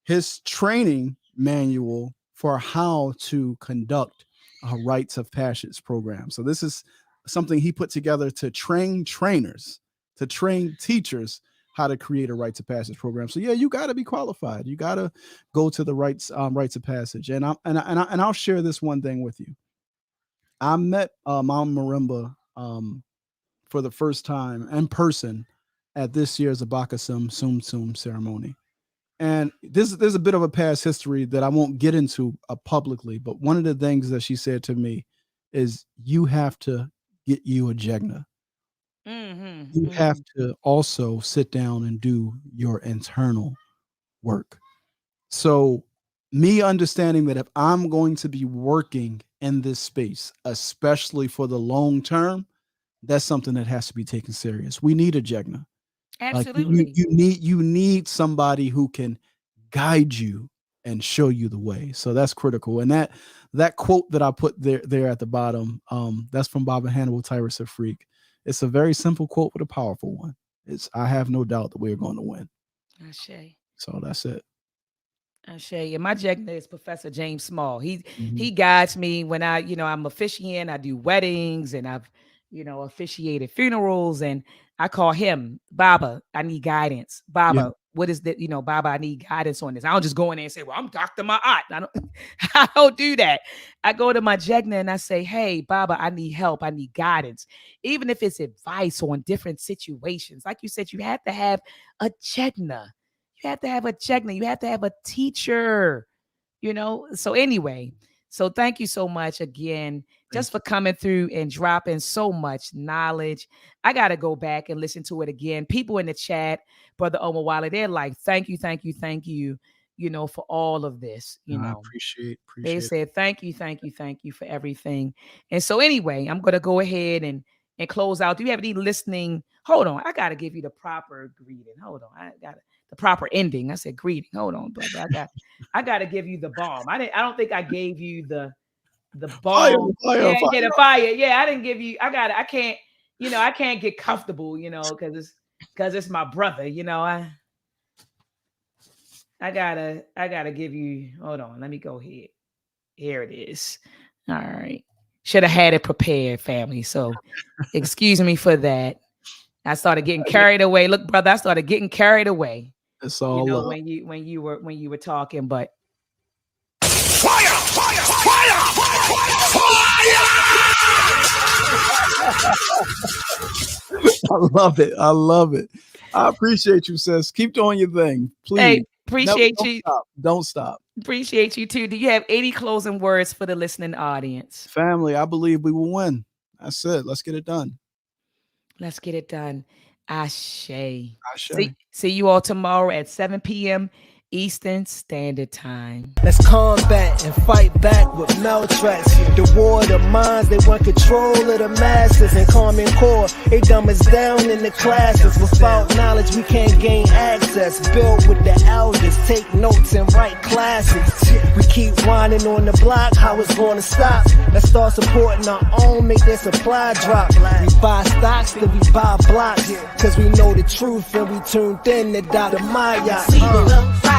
Speaker 3: his training manual for how to conduct a rites of passage program. So this is something he put together to train trainers, to train teachers how to create a rites of passage program. So yeah, you got to be qualified. You got to go to the rites of passage. And I'll share this one thing with you. I met Mom Marimba for the first time in person at this year's Abakasum Sum Sum ceremony. And there's a bit of a past history that I won't get into publicly, but one of the things that she said to me is, you have to get you a Jegna. You have to also sit down and do your internal work. So me understanding that if I'm going to be working in this space, especially for the long term, that's something that has to be taken serious. We need a Jegna.
Speaker 2: Absolutely.
Speaker 3: Like you need somebody who can guide you and show you the way. So that's critical. And that quote that I put there at the bottom, that's from Baba Hannibal Titus Afrik. It's a very simple quote, but a powerful one. I have no doubt that we're going to win.
Speaker 2: Ashe.
Speaker 3: So that's it.
Speaker 2: Ashay, and my Jegna is Professor James Small. He guides me when I'm officiant. I do weddings and I've, officiated funerals, and I call him Baba. I need guidance, Baba. What is that? Baba, I need guidance on this. I don't just go in there and say, well, I'm Dr. Maat. I don't do that. I go to my Jegna and I say, hey, Baba, I need help. I need guidance. Even if it's advice on different situations. Like you said, you have to have a Jegna. You have to have a Jegna. You have to have a teacher, So anyway, so thank you so much again, just for coming through and dropping so much knowledge. I got to go back and listen to it again. People in the chat, Brother Omowale, they're like, thank you, for all of this.
Speaker 3: I appreciate
Speaker 2: they said, thank you for everything. And so anyway, I'm going to go ahead and close out. Do you have any listening? Hold on. I got to give you the proper greeting. Hold on. I got the proper ending. I said greeting. Hold on, brother. I got to give you the bomb. I don't think I gave you the bomb.
Speaker 3: Fire.
Speaker 2: The fire. Yeah, I didn't give you. I can't get comfortable, because it's my brother, I gotta give you. Hold on, let me go ahead. Here it is. All right. Should have had it prepared, family. So excuse me for that. I started getting carried away. Look, brother, I started getting carried away.
Speaker 3: It's all
Speaker 2: when you were talking, but
Speaker 9: fire!
Speaker 3: I love it. I appreciate you, sis. Keep doing your thing, please.
Speaker 2: Hey, appreciate you.
Speaker 3: Don't stop.
Speaker 2: Appreciate you too. Do you have any closing words for the listening audience?
Speaker 3: Family, I believe we will win. That's it. Let's get it done.
Speaker 2: Let's get it done. Ashe.
Speaker 3: See
Speaker 2: you all tomorrow at 7 p.m. Eastern Standard Time.
Speaker 1: Let's combat and fight back with maltracks. The war of the minds, they want control of the masses. And Common Core, they dumb us down in the classes. Without knowledge, we can't gain access. Build with the elders, take notes and write classics. We keep whining on the block, how it's gonna stop? Let's start supporting our own, make their supply drop. We buy stocks, then we buy blocks. Cause we know the truth and we tuned in to Dr. Maat.